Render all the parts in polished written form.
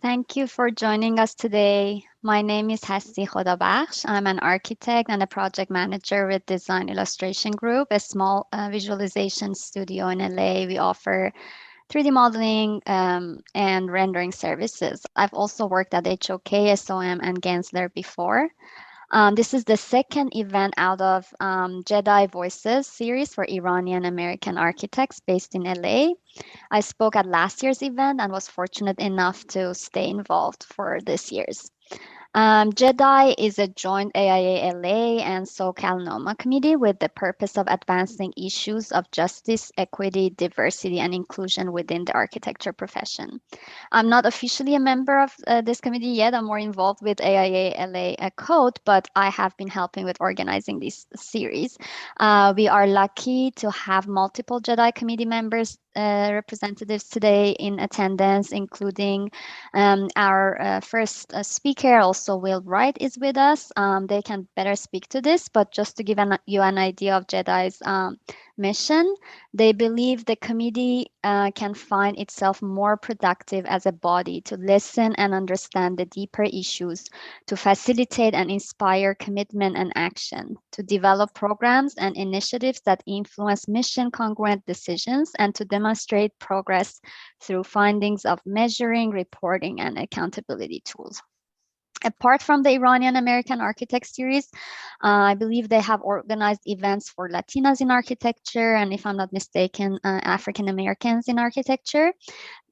Thank you for joining us today. My name is Hasti Khodabakhsh. I'm an architect and a project manager with Design Illustration Group, a small visualization studio in LA. We offer 3D modeling and rendering services. I've also worked at HOK, SOM, and Gensler before. This is the second event out of JEDI Voices series for Iranian-American architects based in LA. I spoke at last year's event and was fortunate enough to stay involved for this year's. JEDI is a joint AIALA and SoCalNOMA committee with the purpose of advancing issues of justice, equity, diversity, and inclusion within the architecture profession. I'm not officially a member of this committee yet. I'm more involved with AIALA code, but I have been helping with organizing this series. We are lucky to have multiple JEDI committee members representatives today in attendance, including our first speaker, also Will Wright, is with us. They can better speak to this, but just to give you an idea of JEDI's mission, they believe the committee can find itself more productive as a body to listen and understand the deeper issues, to facilitate and inspire commitment and action, to develop programs and initiatives that influence mission-congruent decisions, and to demonstrate progress through findings of measuring, reporting, and accountability tools. Apart from the Iranian-American Architect Series, I believe they have organized events for Latinas in architecture, and if I'm not mistaken, African Americans in architecture.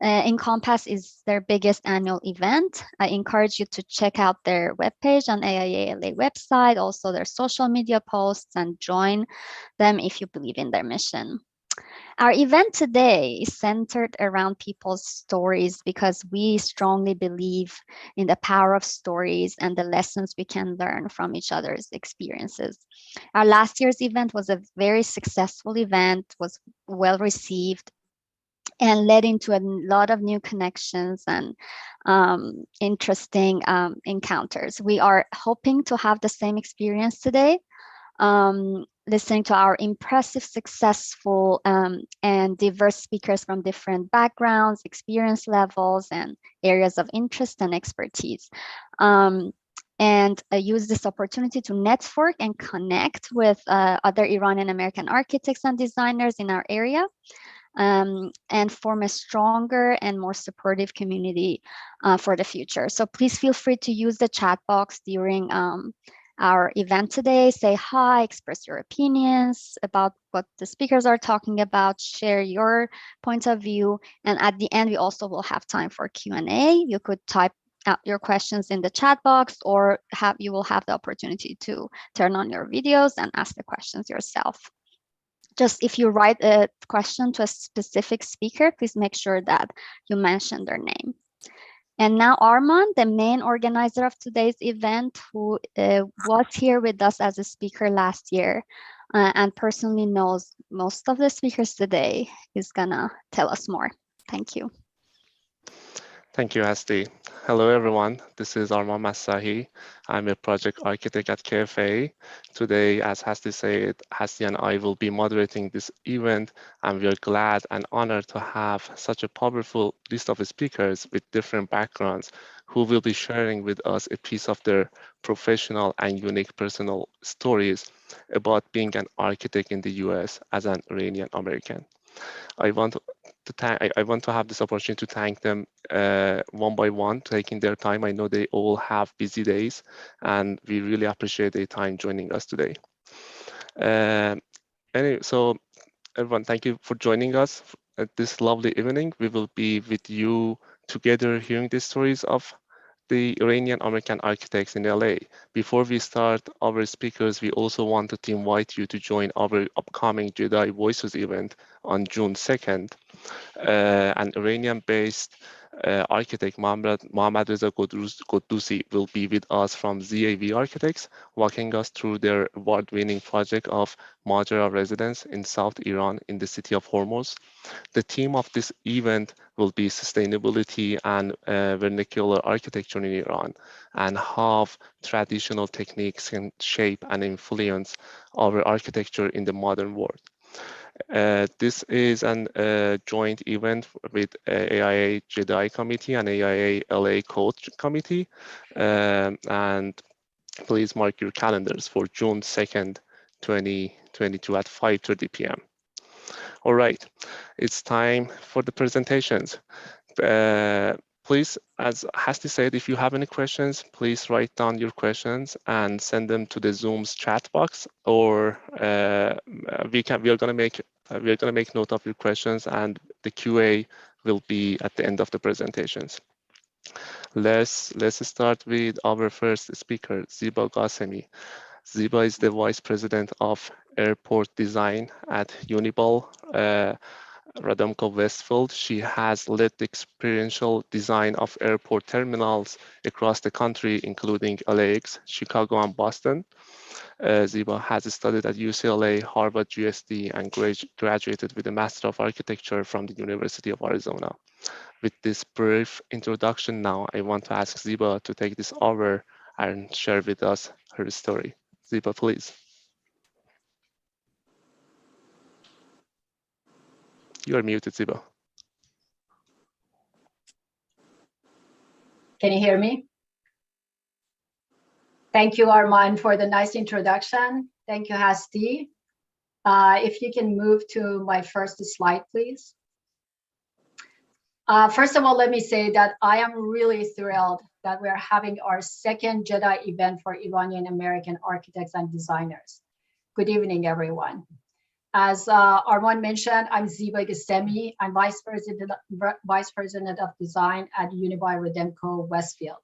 Encompass is their biggest annual event. I encourage you to check out their webpage on AIALA website, also their social media posts, and join them if you believe in their mission. Our event today is centered around people's stories because we strongly believe in the power of stories and the lessons we can learn from each other's experiences. Our last year's event was a very successful event, was well received, and led into a lot of new connections and interesting encounters. We are hoping to have the same experience today. Listening to our impressive, successful, and diverse speakers from different backgrounds, experience levels, and areas of interest and expertise. And use this opportunity to network and connect with other Iranian-American architects and designers in our area. And form a stronger and more supportive community for the future. So please feel free to use the chat box during our event today. Say hi, express your opinions about what the speakers are talking about, share your point of view, and at the end we also will have time for Q&A. You could type out your questions in the chat box, or you will have the opportunity to turn on your videos and ask the questions yourself. Just if you write a question to a specific speaker, please make sure that you mention their name. And now Arman, the main organizer of today's event, who was here with us as a speaker last year and personally knows most of the speakers today, is gonna tell us more. Thank you. Thank you, Hasti. Hello, everyone. This is Arman Masahi. I'm a project architect at KFA. Today, as Hasti said, Hasti and I will be moderating this event, and we are glad and honored to have such a powerful list of speakers with different backgrounds who will be sharing with us a piece of their professional and unique personal stories about being an architect in the US as an Iranian American. I want to have this opportunity to thank them one by one, taking their time. I know they all have busy days, and we really appreciate their time joining us today. Anyway, so everyone, thank you for joining us at this lovely evening. We will be with you together hearing the stories of the Iranian-American architects in LA. Before we start our speakers, we also wanted to invite you to join our upcoming JEDI Voices event on June 2nd. An Iranian-based architect, Mohammad Reza Quddusi, will be with us from ZAV Architects, walking us through their award-winning project of Majara residence in South Iran in the city of Hormuz. The theme of this event will be sustainability and vernacular architecture in Iran, and how traditional techniques can shape and influence our architecture in the modern world. This is an joint event with AIA JEDI committee and AIALA code committee. And please mark your calendars for June 2nd, 2022 at 5:30 p.m. All right, it's time for the presentations. Please, as Hasti said, if you have any questions, please write down your questions and send them to the Zoom's chat box, or we are going to make note of your questions, and the QA will be at the end of the presentations. Let's start with our first speaker, Ziba Gossami. Ziba is the Vice President of Airport Design at Uniball, Radamco Westfield. She has led the experiential design of airport terminals across the country, including LAX, Chicago, and Boston. Ziba has studied at UCLA, Harvard, GSD, and graduated with a Master of Architecture from the University of Arizona. With this brief introduction now, I want to ask Ziba to take this over and share with us her story. Ziba, please. You are muted, Ziba. Can you hear me? Thank you, Arman, for the nice introduction. Thank you, Hasti. If you can move to my first slide, please. First of all, let me say that I am really thrilled that we're having our second JEDI event for Iranian-American architects and designers. Good evening, everyone. As Arman mentioned, I'm Ziba Gossami. I'm Vice President of Design at Uniball Rademco Westfield.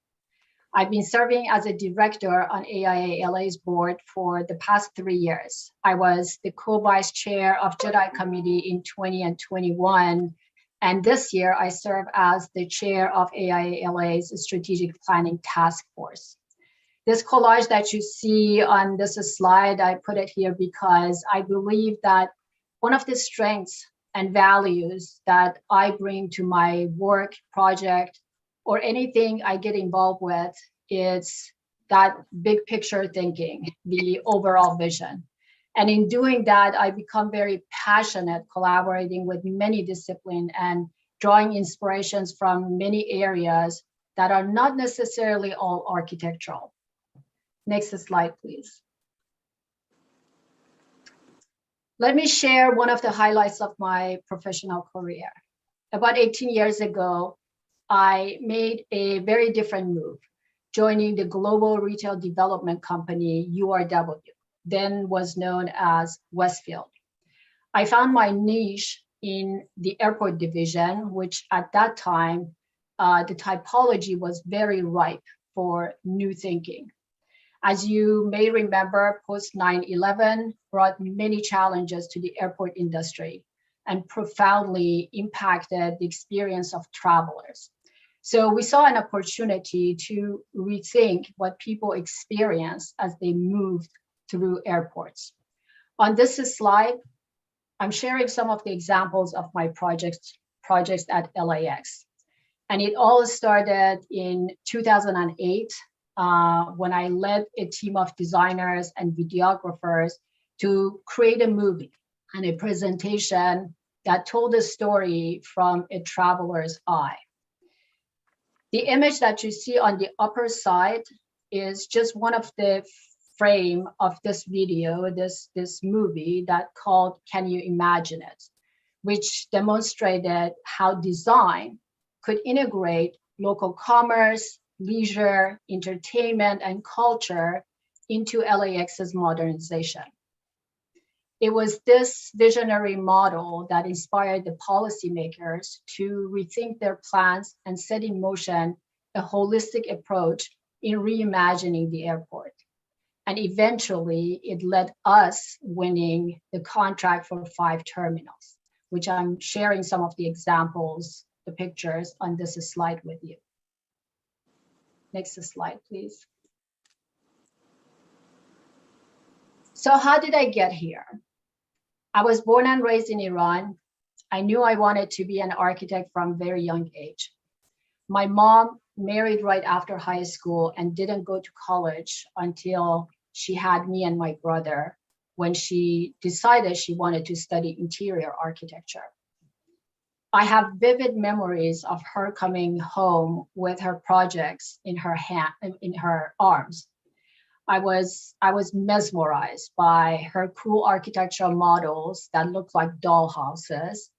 I've been serving as a director on AIALA's board for the past 3 years. I was the co-vice chair of JEDI committee in 20 and 21. And this year, I serve as the chair of AIALA's strategic planning task force. This collage that you see on this slide, I put it here because I believe that one of the strengths and values that I bring to my work, project, or anything I get involved with is that big picture thinking, the overall vision. And in doing that, I become very passionate collaborating with many disciplines and drawing inspirations from many areas that are not necessarily all architectural. Next slide, please. Let me share one of the highlights of my professional career. About 18 years ago, I made a very different move, joining the global retail development company, URW, then was known as Westfield. I found my niche in the airport division, which at that time, the typology was very ripe for new thinking. As you may remember, post 9/11 brought many challenges to the airport industry and profoundly impacted the experience of travelers. So we saw an opportunity to rethink what people experience as they moved through airports. On this slide, I'm sharing some of the examples of my projects at LAX. And it all started in 2008 when I led a team of designers and videographers to create a movie and a presentation that told a story from a traveler's eye. The image that you see on the upper side is just one of the frame of this video, this movie that called Can You Imagine It, which demonstrated how design could integrate local commerce, leisure, entertainment, and culture into LAX's modernization. It was this visionary model that inspired the policymakers to rethink their plans and set in motion a holistic approach in reimagining the airport. And eventually, it led us winning the contract for 5 terminals, which I'm sharing some of the examples, the pictures on this slide with you. Next slide, please. So how did I get here? I was born and raised in Iran. I knew I wanted to be an architect from a very young age. My mom married right after high school and didn't go to college until she had me and my brother. when she decided she wanted to study interior architecture. I have vivid memories of her coming home with her projects in her arms. I was mesmerized by her cool architectural models that looked like doll houses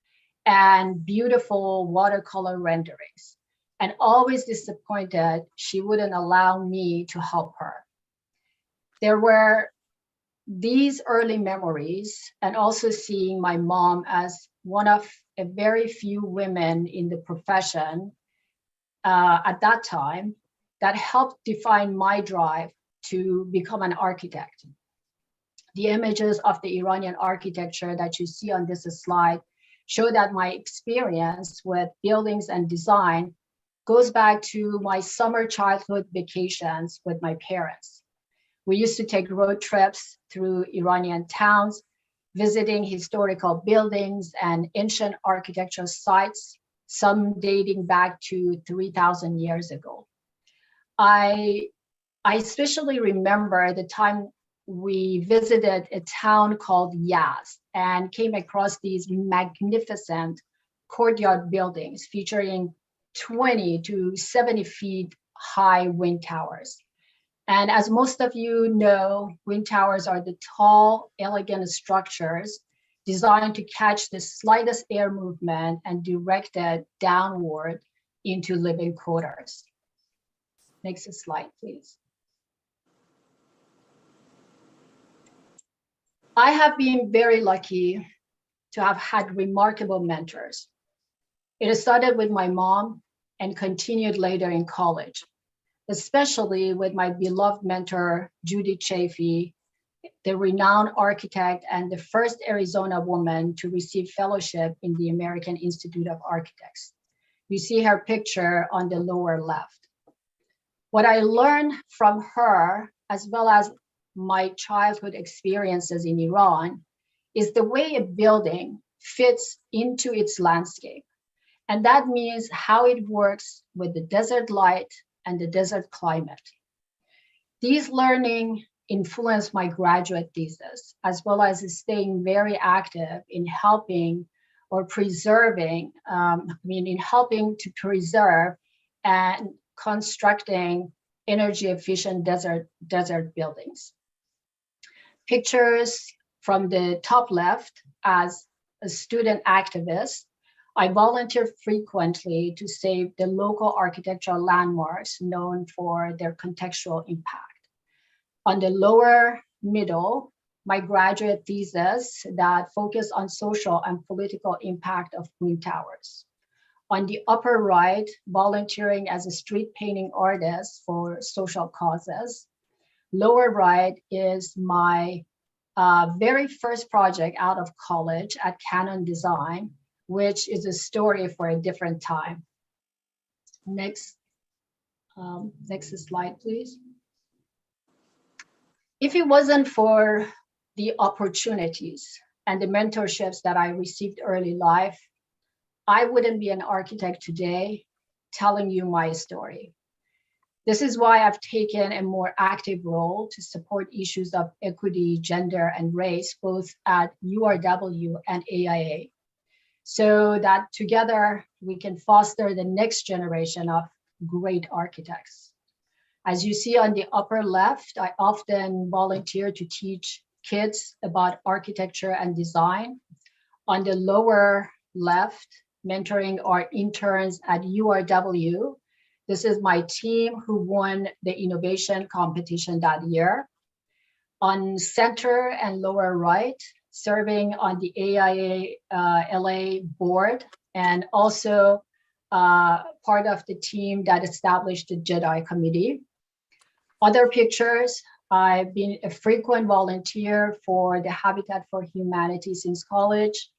and beautiful watercolor renderings, and always disappointed she wouldn't allow me to help her. There were these early memories, and also seeing my mom as one of a very few women in the profession at that time, that helped define my drive to become an architect. The images of the Iranian architecture that you see on this slide show that my experience with buildings and design goes back to my summer childhood vacations with my parents. We used to take road trips through Iranian towns, visiting historical buildings and ancient architectural sites, some dating back to 3,000 years ago. I especially remember the time we visited a town called Yazd and came across these magnificent courtyard buildings featuring 20 to 70 feet high wind towers. And as most of you know, wind towers are the tall, elegant structures designed to catch the slightest air movement and direct it downward into living quarters. Next slide, please. I have been very lucky to have had remarkable mentors. It started with my mom and continued later in college, especially with my beloved mentor, Judy Chafee, the renowned architect and the first Arizona woman to receive fellowship in the American Institute of Architects. You see her picture on the lower left. What I learned from her, as well as my childhood experiences in Iran, is the way a building fits into its landscape. And that means how it works with the desert light and the desert climate. These learning influenced my graduate thesis, as well as staying very active in helping or preserving, in helping to preserve and constructing energy efficient desert buildings. Pictures from the top left, as a student activist, I volunteer frequently to save the local architectural landmarks known for their contextual impact. On the lower middle, my graduate thesis that focused on social and political impact of wind towers. On the upper right, volunteering as a street painting artist for social causes. Lower right is my very first project out of college at Canon Design, which is a story for a different time. Next slide, please. If it wasn't for the opportunities and the mentorships that I received early life, I wouldn't be an architect today telling you my story. This is why I've taken a more active role to support issues of equity, gender, and race, both at URW and AIA, so that together we can foster the next generation of great architects. As you see on the upper left, I often volunteer to teach kids about architecture and design. On the lower left, mentoring our interns at URW. This is my team who won the innovation competition that year. On center and lower right, serving on the AIALA board, and also part of the team that established the JEDI committee. Other pictures, I've been a frequent volunteer for the Habitat for Humanity since college,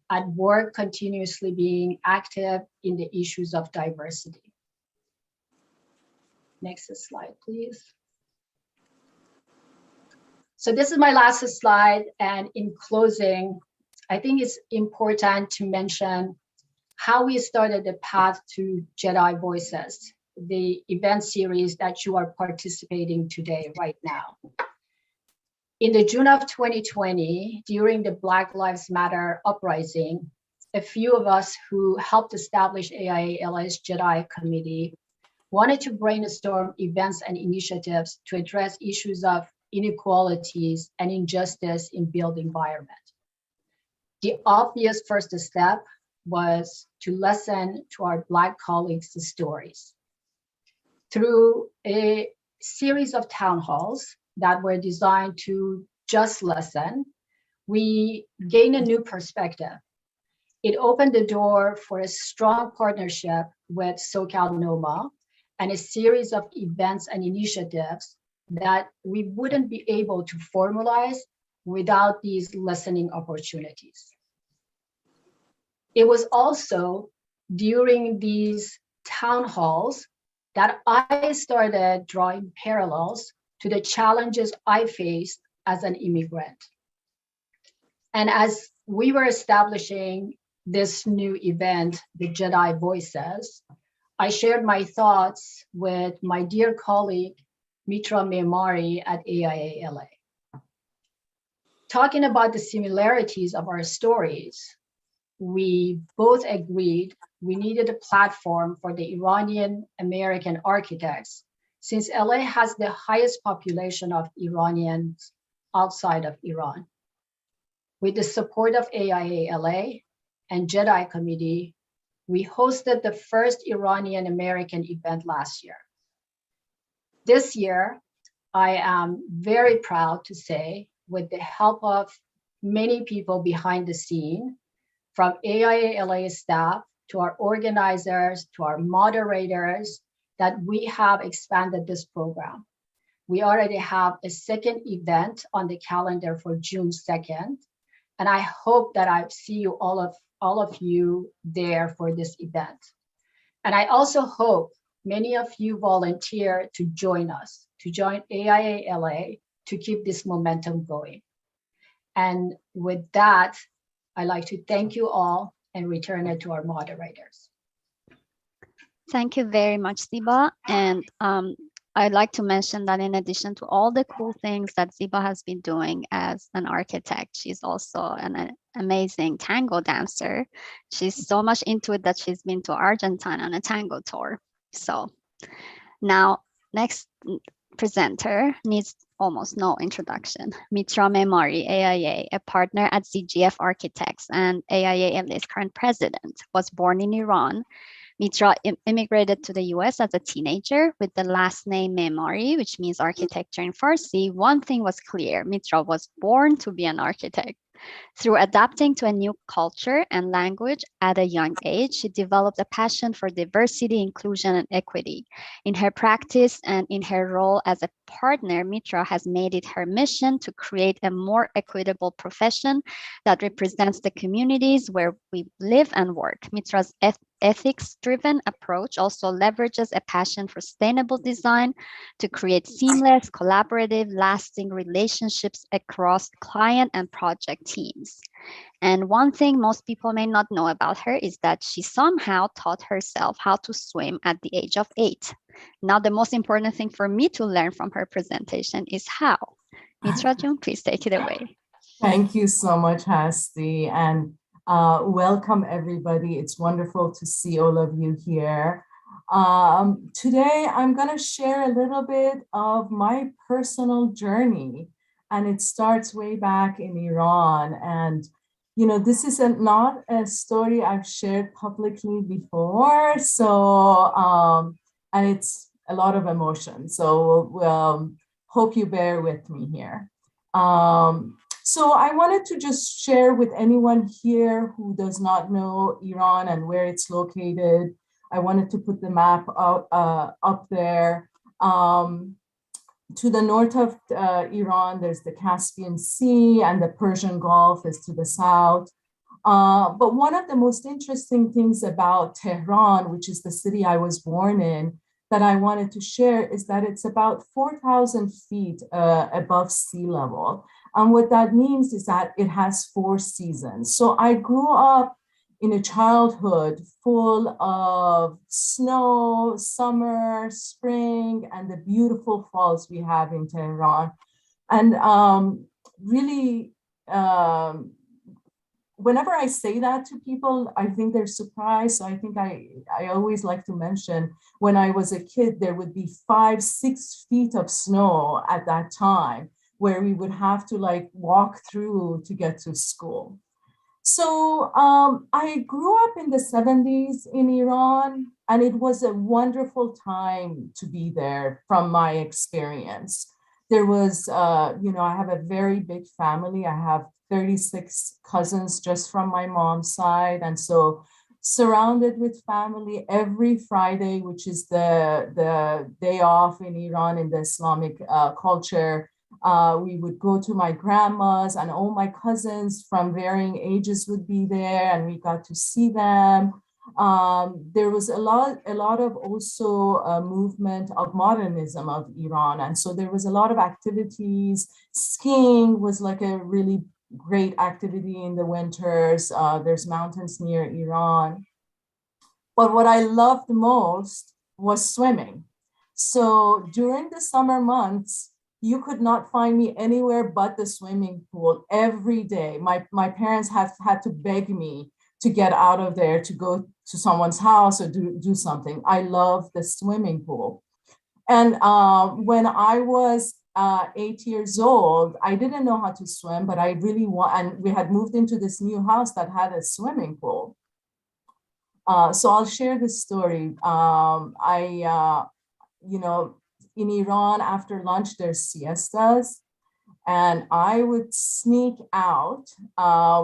at work continuously being active in the issues of diversity. Next slide, please. So this is my last slide, and in closing, I think it's important to mention how we started the path to JEDI Voices, the event series that you are participating today, right now. In the June of 2020, during the Black Lives Matter uprising, a few of us who helped establish AIALA's JEDI committee wanted to brainstorm events and initiatives to address issues of inequalities and injustice in built environment. The obvious first step was to listen to our Black colleagues' stories. Through a series of town halls that were designed to just listen, we gained a new perspective. It opened the door for a strong partnership with SoCalNOMA and a series of events and initiatives that we wouldn't be able to formalize without these listening opportunities. It was also during these town halls that I started drawing parallels to the challenges I faced as an immigrant. And as we were establishing this new event, the JEDI Voices, I shared my thoughts with my dear colleague, Mitra Pameri at AIALA. Talking about the similarities of our stories, we both agreed we needed a platform for the Iranian-American architects, since LA has the highest population of Iranians outside of Iran. With the support of AIALA and JEDI committee, we hosted the first Iranian-American event last year. This year, I am very proud to say, with the help of many people behind the scene, from AIALA staff to our organizers, to our moderators, that we have expanded this program. We already have a second event on the calendar for June 2nd. And I hope that I see you all of you there for this event. And I also hope many of you volunteer to join us, to join AIALA to keep this momentum going. And with that, I'd like to thank you all and return it to our moderators. Thank you very much, Ziba. And I'd like to mention that in addition to all the cool things that Ziba has been doing as an architect, she's also an amazing tango dancer. She's so much into it that she's been to Argentina on a tango tour. So now, next presenter needs almost no introduction. Mitra Pameri, AIA, a partner at ZGF Architects and AIALA's current president, was born in Iran. Mitra immigrated to the US as a teenager with the last name Pameri, which means architecture in Farsi. One thing was clear: Mitra was born to be an architect. Through adapting to a new culture and language at a young age, she developed a passion for diversity, inclusion, and equity. In her practice and in her role as a partner, Mitra has made it her mission to create a more equitable profession that represents the communities where we live and work. Mitra's ethics-driven approach also leverages a passion for sustainable design to create seamless, collaborative, lasting relationships across client and project teams. And one thing most people may not know about her is that she somehow taught herself how to swim at the age of 8. Now, the most important thing for me to learn from her presentation is how. Mitra Jun, please take it away. Thank you so much, Hasti, and welcome everybody. It's wonderful to see all of you here. Today, I'm going to share a little bit of my personal journey, and it starts way back in Iran. And you know, this is not a story I've shared publicly before, so and it's a lot of emotion. So hope you bear with me here. So I wanted to just share with anyone here who does not know Iran and where it's located. I wanted to put the map up there. To the north of Iran, there's the Caspian Sea, and the Persian Gulf is to the south. But one of the most interesting things about Tehran, which is the city I was born in, that I wanted to share is that it's about 4,000 feet above sea level. And what that means is that it has 4 seasons. So I grew up in a childhood full of snow, summer, spring, and the beautiful falls we have in Tehran. And really, whenever I say that to people, I think they're surprised. So I think I always like to mention, when I was a kid, there would be 5-6 feet of snow at that time, where we would have to like walk through to get to school. So I grew up in the 70s in Iran, and it was a wonderful time to be there from my experience. There was, I have a very big family. I have 36 cousins just from my mom's side. And so surrounded with family every Friday, which is the day off in Iran in the Islamic culture, we would go to my grandma's, and all my cousins from varying ages would be there, and we got to see them. There was a lot of also movement of modernism of Iran. And so there was a lot of activities. Skiing was like a really great activity in the winters. There's mountains near Iran. But what I loved most was swimming. So during the summer months, you could not find me anywhere but the swimming pool every day. My parents had to beg me to get out of there to go to someone's house or do something. I love the swimming pool. And when I was 8 years old, I didn't know how to swim, but I really and we had moved into this new house that had a swimming pool. So I'll share this story. In Iran, after lunch, there's siestas. And I would sneak out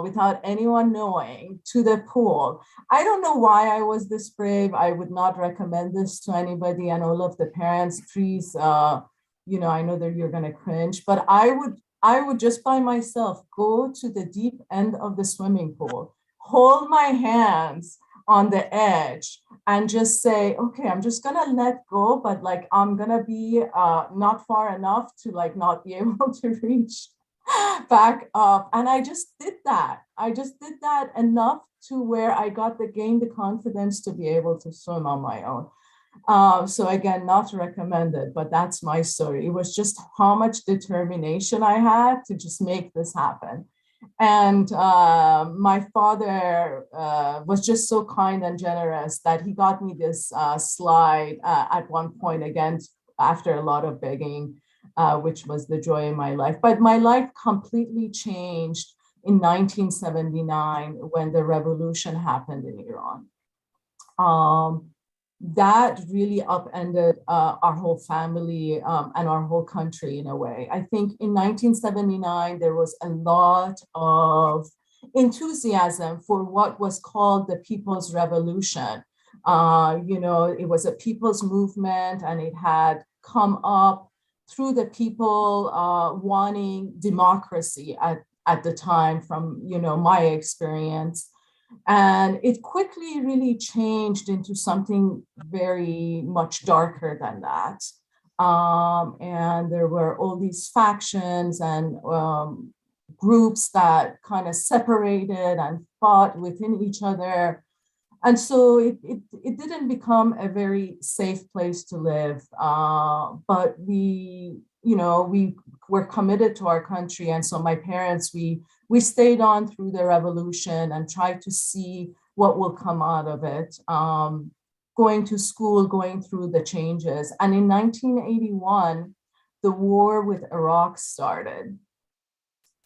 without anyone knowing to the pool. I don't know why I was this brave. I would not recommend this to anybody. And all of the parents, please, I know that you're going to cringe, but I would just by myself go to the deep end of the swimming pool, hold my hands on the edge, and just say, okay, I'm just gonna let go, but like I'm gonna be not far enough to like not be able to reach back up. And I just did that. I just did that enough to where I gained the confidence to be able to swim on my own. So again, not recommended, but that's my story. It was just how much determination I had to just make this happen. And my father was just so kind and generous that he got me this slide at one point, again, after a lot of begging, which was the joy in my life. But my life completely changed in 1979 when the revolution happened in Iran. That really upended our whole family and our whole country in a way. I think in 1979, there was a lot of enthusiasm for what was called the People's Revolution. It was a people's movement, and it had come up through the people wanting democracy at the time from, my experience. And it quickly really changed into something very much darker than that. And there were all these factions and groups that kind of separated and fought within each other. And so it didn't become a very safe place to live. But we were committed to our country. And so my parents, we stayed on through the revolution and tried to see what will come out of it. Going to school, going through the changes. And in 1981, the war with Iraq started.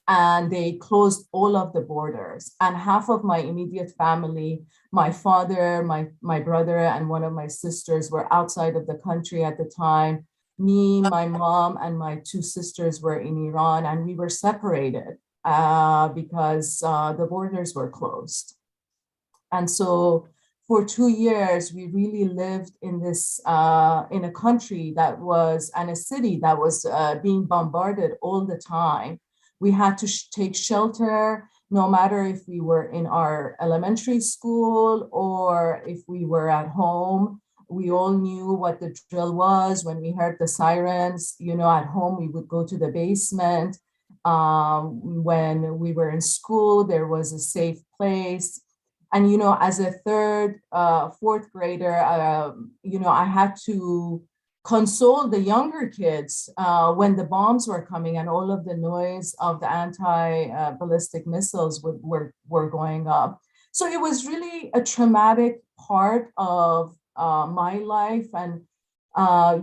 And they closed all of the borders. And half of my immediate family, my father, my brother, and one of my sisters were outside of the country at the time. Me, my mom, and my two sisters were in Iran, and we were separated because the borders were closed. And so for 2 years, we really lived in this, in a country that was, and a city that was being bombarded all the time. We had to take shelter, no matter if we were in our elementary school or if we were at home. We all knew what the drill was. When we heard the sirens, at home, we would go to the basement. When we were in school, there was a safe place. And, as a third, fourth grader, I had to console the younger kids when the bombs were coming and all of the noise of the anti-ballistic missiles were going up. So it was really a traumatic part of my life. And,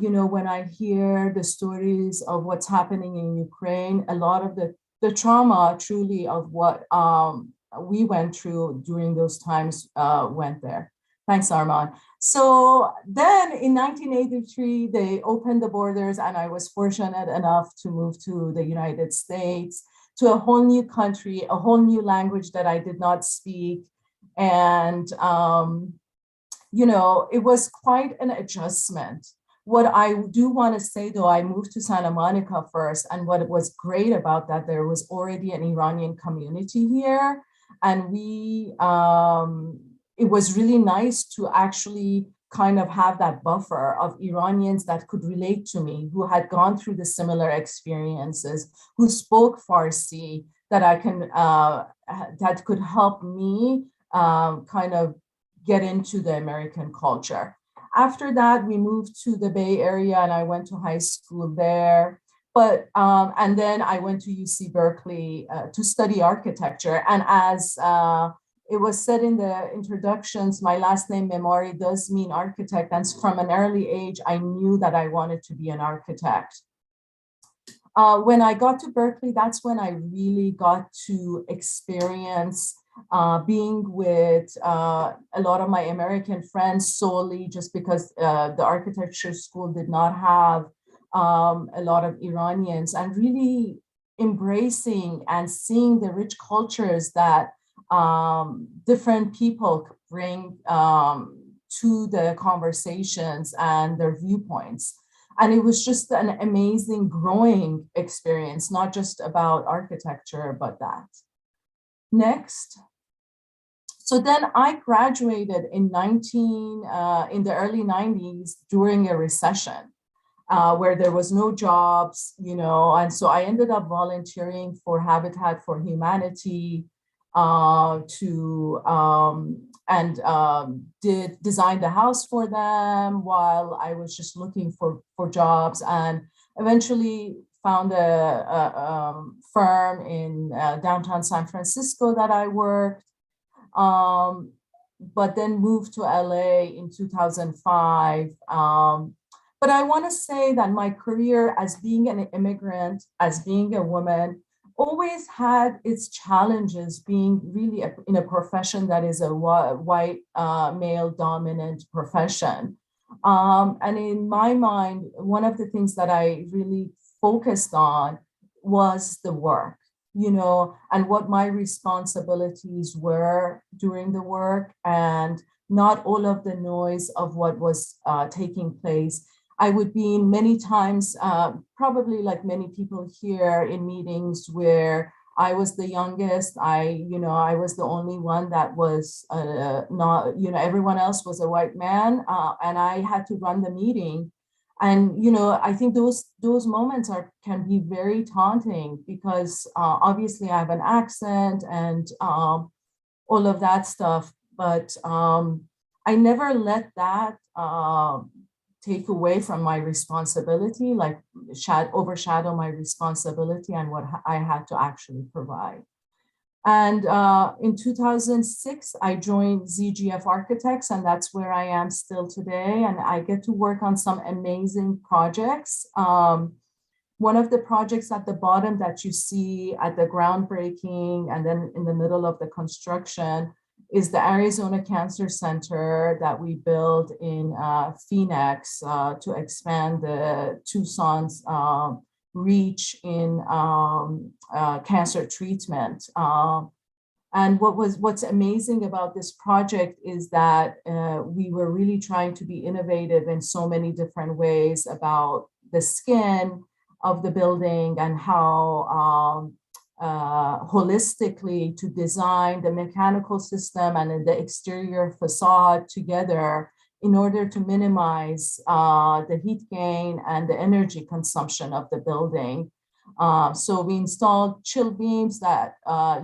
you know, when I hear the stories of what's happening in Ukraine, a lot of the trauma truly of what we went through during those times went there. Thanks, Arman. So then in 1983, they opened the borders and I was fortunate enough to move to the United States, to a whole new country, a whole new language that I did not speak. And, you know, it was quite an adjustment. What I do want to say, though, I moved to Santa Monica first, and what was great about that, there was already an Iranian community here, and it was really nice to actually kind of have that buffer of Iranians that could relate to me, who had gone through the similar experiences, who spoke Farsi, that I can that could help me kind of get into the American culture. After that, we moved to the Bay Area and I went to high school there. But, and then I went to UC Berkeley to study architecture. And as it was said in the introductions, my last name, Memari, does mean architect. And from an early age, I knew that I wanted to be an architect. When I got to Berkeley, that's when I really got to experience being with a lot of my American friends solely just because the architecture school did not have a lot of Iranians, and really embracing and seeing the rich cultures that different people bring to the conversations and their viewpoints. And it was just an amazing growing experience, not just about architecture, but that. Next. So then I graduated in the early 90s during a recession where there was no jobs, you know, and so I ended up volunteering for Habitat for Humanity did design the house for them while I was just looking for jobs, and eventually found a firm in downtown San Francisco that I worked, but then moved to LA in 2005. But I want to say that my career as being an immigrant, as being a woman, always had its challenges, being really in a profession that is a white male dominant profession. And in my mind, one of the things that I really focused on was the work, you know, and what my responsibilities were during the work, and not all of the noise of what was taking place. I would be in many times, probably like many people here, in meetings where I was the youngest. I was the only one that was not, you know, everyone else was a white man, and I had to run the meeting. And, you know, I think those moments can be very taunting because obviously I have an accent and all of that stuff, but I never let that take away from my responsibility, like overshadow my responsibility and what I had to actually provide. And in 2006, I joined ZGF Architects, and that's where I am still today. And I get to work on some amazing projects. One of the projects at the bottom that you see at the groundbreaking and then in the middle of the construction is the Arizona Cancer Center that we built in Phoenix to expand the Tucson's reach in cancer treatment. And what's amazing about this project is that we were really trying to be innovative in so many different ways about the skin of the building and how holistically to design the mechanical system and the exterior facade together in order to minimize the heat gain and the energy consumption of the building. So we installed chill beams that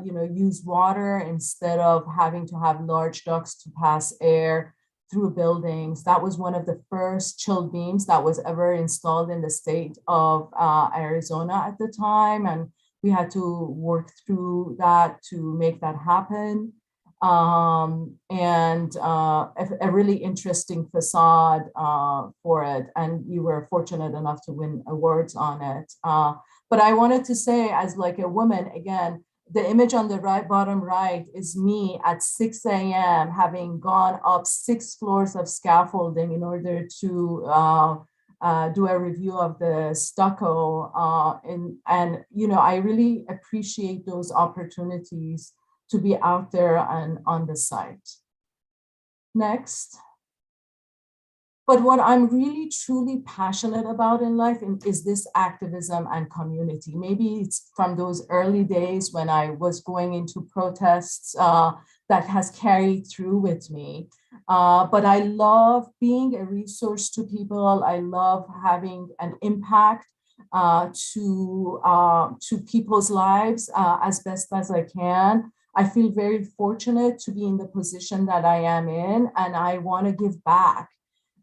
use water instead of having to have large ducts to pass air. through buildings. That was one of the first chilled beams that was ever installed in the state of Arizona at the time. And we had to work through that to make that happen. And a really interesting facade for it. And we were fortunate enough to win awards on it. But I wanted to say, as like a woman, again, the image on the bottom right is me at 6 a.m. having gone up 6 floors of scaffolding in order to do a review of the stucco. And you know, I really appreciate those opportunities to be out there and on the site. Next. But what I'm really truly passionate about in life is this activism and community. Maybe it's from those early days when I was going into protests that has carried through with me. But I love being a resource to people. I love having an impact to people's lives as best as I can. I feel very fortunate to be in the position that I am in, and I want to give back.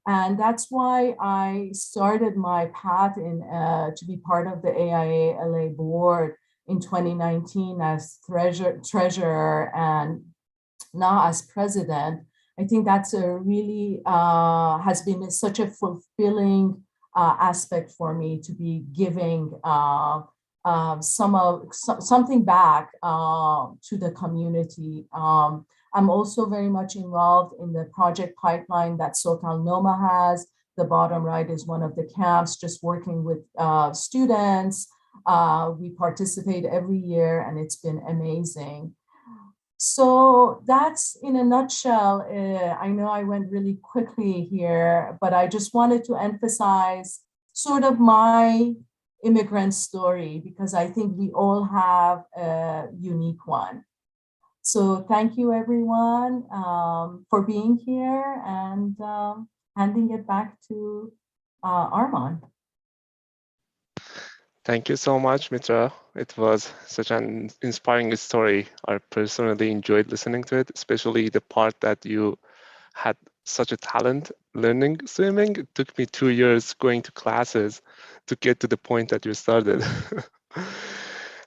And that's why I started my path in to be part of the AIALA board in 2019 as treasurer and now as president. I think that's a really has been such a fulfilling aspect for me to be giving something back to the community. I'm also very much involved in the project pipeline that SoCalNOMA has. The bottom right is one of the camps, just working with students. We participate every year and it's been amazing. So that's in a nutshell. I know I went really quickly here, but I just wanted to emphasize sort of my immigrant story because I think we all have a unique one. So thank you everyone for being here and handing it back to Arman. Thank you so much, Mitra. It was such an inspiring story. I personally enjoyed listening to it, especially the part that you had such a talent learning swimming. It took me 2 years going to classes to get to the point that you started.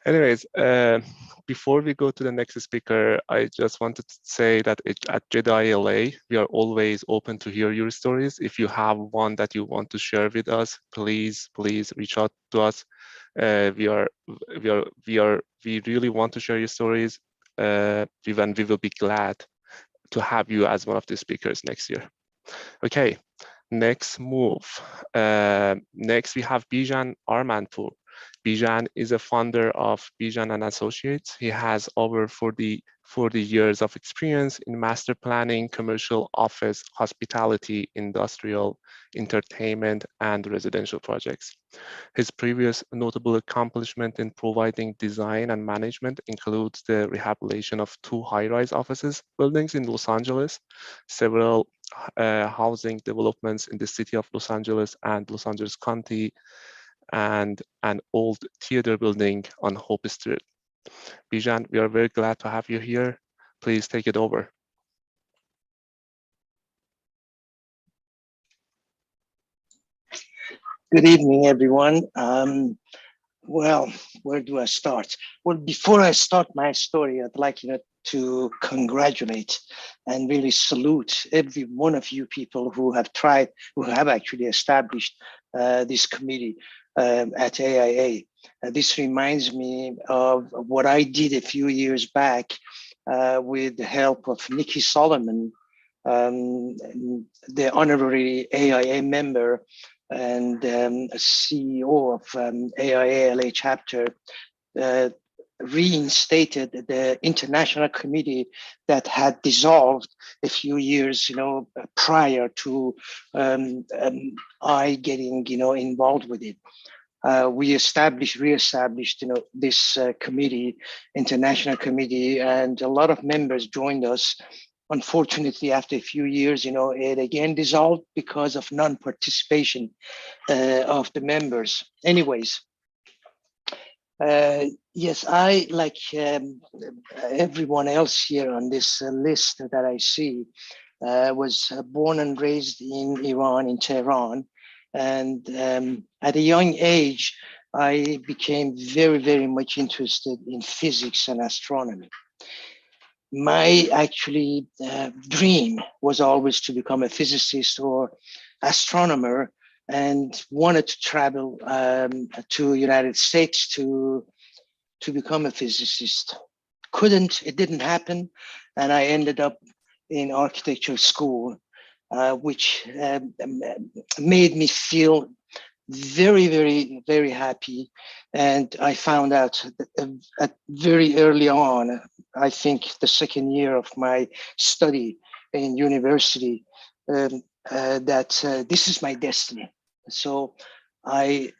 Anyways, before we go to the next speaker, I just wanted to say that at JEDI LA, we are always open to hear your stories. If you have one that you want to share with us, please reach out to us. We really want to share your stories. We will be glad to have you as one of the speakers next year. Okay, next move. Next we have Bijan Armanpour. Bijan is a founder of Bijan and Associates. He has over 40 years of experience in master planning, commercial office, hospitality, industrial, entertainment, and residential projects. His previous notable accomplishment in providing design and management includes the rehabilitation of 2 high-rise offices buildings in Los Angeles, several housing developments in the city of Los Angeles and Los Angeles County, and an old theater building on Hope Street. Bijan, we are very glad to have you here. Please take it over. Good evening, everyone. Well, where do I start? Well, before I start my story, I'd like to congratulate and really salute every one of you people who have actually established this committee at AIA. This reminds me of what I did a few years back with the help of Nikki Solomon, the honorary AIA member and CEO of AIALA chapter, reinstated the international committee that had dissolved a few years, prior to I getting, involved with it. We reestablished, this committee, international committee, and a lot of members joined us. Unfortunately, after a few years, it again dissolved because of non-participation of the members. Anyways, yes, I, like everyone else here on this list that I see, was born and raised in Iran, in Tehran. And at a young age, I became very, very much interested in physics and astronomy. My actually dream was always to become a physicist or astronomer, and wanted to travel to United States to become a physicist. It didn't happen. And I ended up in architecture school, which made me feel very, very, very happy. And I found out at very early on, I think the second year of my study in university, that this is my destiny. So I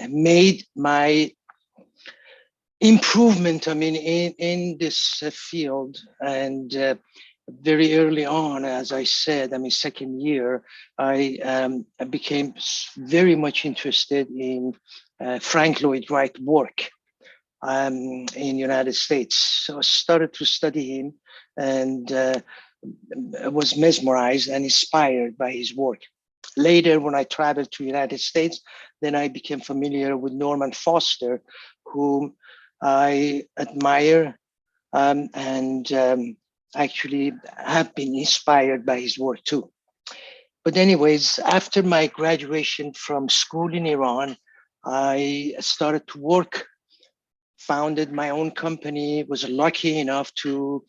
made my improvement, I mean, in this field. And very early on, as I said, I mean, second year, I became very much interested in Frank Lloyd Wright work in United States. So I started to study him, and was mesmerized and inspired by his work. Later, when I traveled to United States, then I became familiar with Norman Foster, whom I admire and actually have been inspired by his work too. But anyways, after my graduation from school in Iran, I started to work, founded my own company, was lucky enough to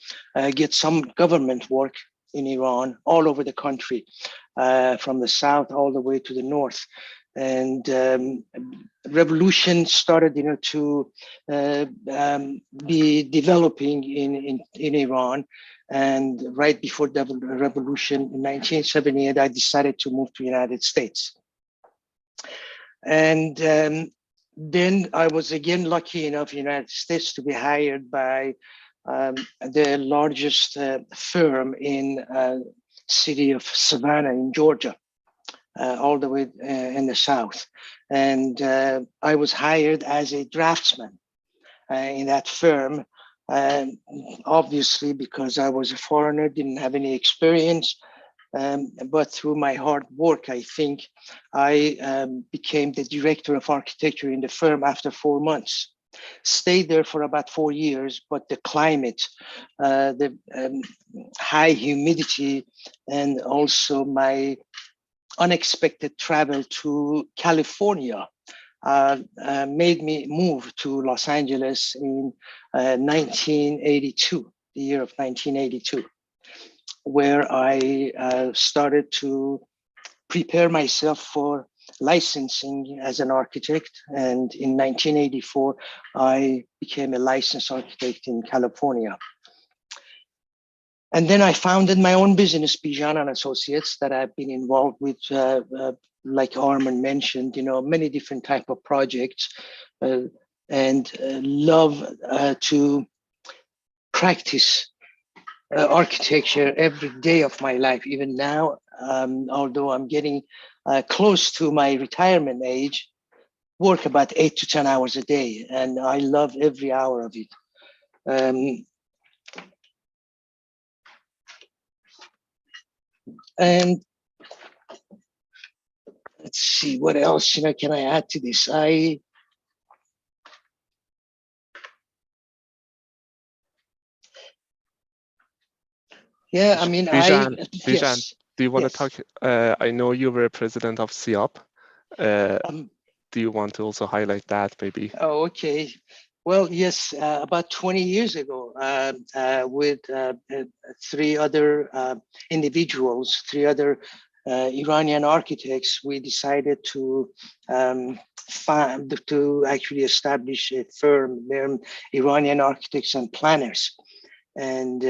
get some government work in Iran, all over the country, from the south all the way to the north. And revolution started, to be developing in Iran. And right before the revolution in 1978, I decided to move to the United States. And then I was again lucky enough in the United States to be hired by the largest firm in city of Savannah in Georgia, all the way in the south. And I was hired as a draftsman in that firm. Obviously, because I was a foreigner, didn't have any experience. But through my hard work, I think I became the director of architecture in the firm after 4 months. Stayed there for about 4 years, but the climate, the high humidity, and also my unexpected travel to California made me move to Los Angeles in 1982, the year of 1982, where I started to prepare myself for licensing as an architect. And in 1984, I became a licensed architect in California. And then I founded my own business, Bijan and Associates, that I've been involved with, like Armin mentioned, many different type of projects, and love to practice architecture every day of my life. Even now, although I'm getting close to my retirement age, work about 8 to 10 hours a day, and I love every hour of it. And let's see, what else can I add to this? Yeah, I mean, Bijan, yes. Do you want yes. to talk? I know you were president of SIOP. Do you want to also highlight that maybe? Oh, okay. Well, yes, about 20 years ago, with 3 other individuals, 3 other Iranian architects, we decided to actually establish a firm, Iranian Architects and Planners, and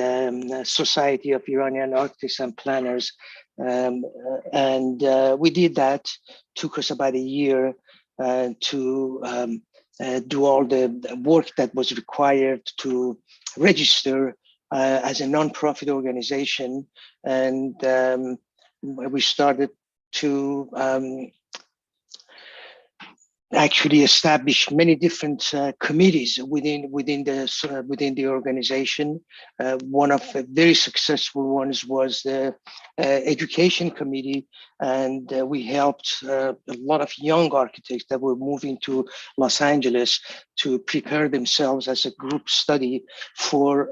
Society of Iranian Architects and Planners. And we did that. Took us about a year to do all the work that was required to register as a non-profit organization. And we started to actually established many different committees within the organization. One of the very successful ones was the education committee, and we helped a lot of young architects that were moving to Los Angeles to prepare themselves as a group study for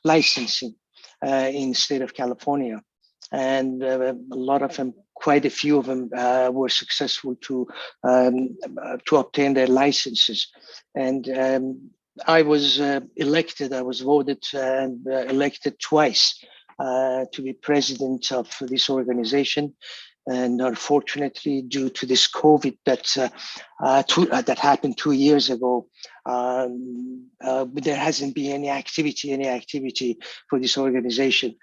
licensing in the state of California. And a lot of them, quite a few of them, were successful to obtain their licenses. And I was elected. I was voted and elected twice to be president of this organization. And unfortunately, due to this COVID that happened 2 years ago, there hasn't been any activity for this organization.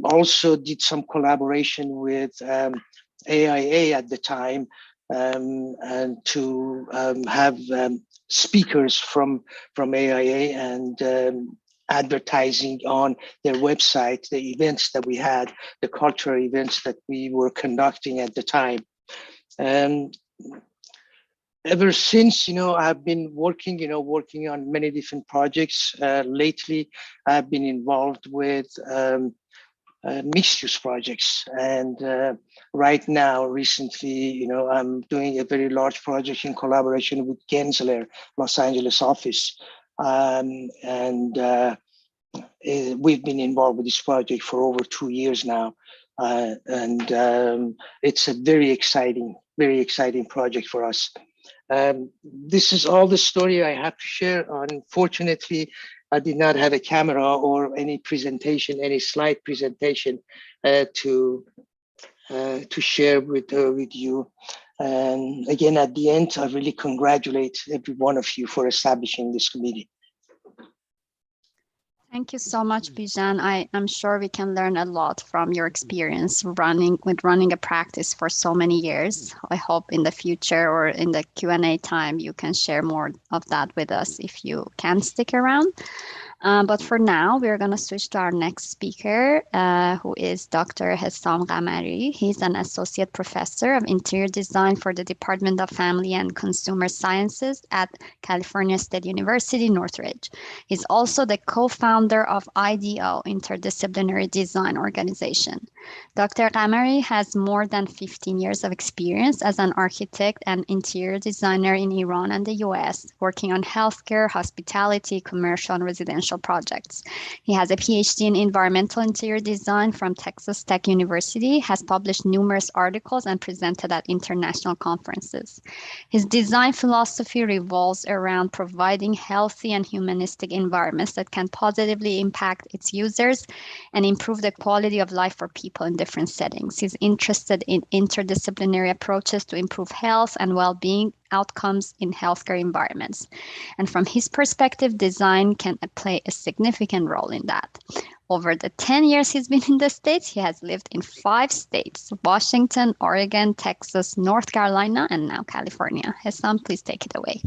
Also did some collaboration with AIA at the time, and to have speakers from AIA and advertising on their website, the events that we had, the cultural events that we were conducting at the time. Ever since, I've been working on many different projects. Lately, I've been involved with mixed-use projects. And right now, recently, I'm doing a very large project in collaboration with Gensler, Los Angeles office. We've been involved with this project for over 2 years now. It's a very exciting project for us. This is all the story I have to share. Unfortunately, I did not have a camera or any slide presentation to share with you. And again, at the end, I really congratulate every one of you for establishing this committee. Thank you so much, Bijan. I'm sure we can learn a lot from your experience running a practice for so many years. I hope in the future or in the Q&A time, you can share more of that with us if you can stick around. But for now, we're going to switch to our next speaker, who is Dr. Hassan Pameri. He's an associate professor of interior design for the Department of Family and Consumer Sciences at California State University, Northridge. He's also the co-founder of IDO, Interdisciplinary Design Organization. Dr. Pameri has more than 15 years of experience as an architect and interior designer in Iran and the US, working on healthcare, hospitality, commercial, and residential projects. He has a PhD in environmental interior design from Texas Tech University, has published numerous articles and presented at international conferences. His design philosophy revolves around providing healthy and humanistic environments that can positively impact its users and improve the quality of life for people in different settings. He's interested in interdisciplinary approaches to improve health and well-being outcomes in healthcare environments. And from his perspective, design can play a significant role in that. Over the 10 years he's been in the States, he has lived in 5 states: Washington, Oregon, Texas, North Carolina, and now California. Hassan, please take it away.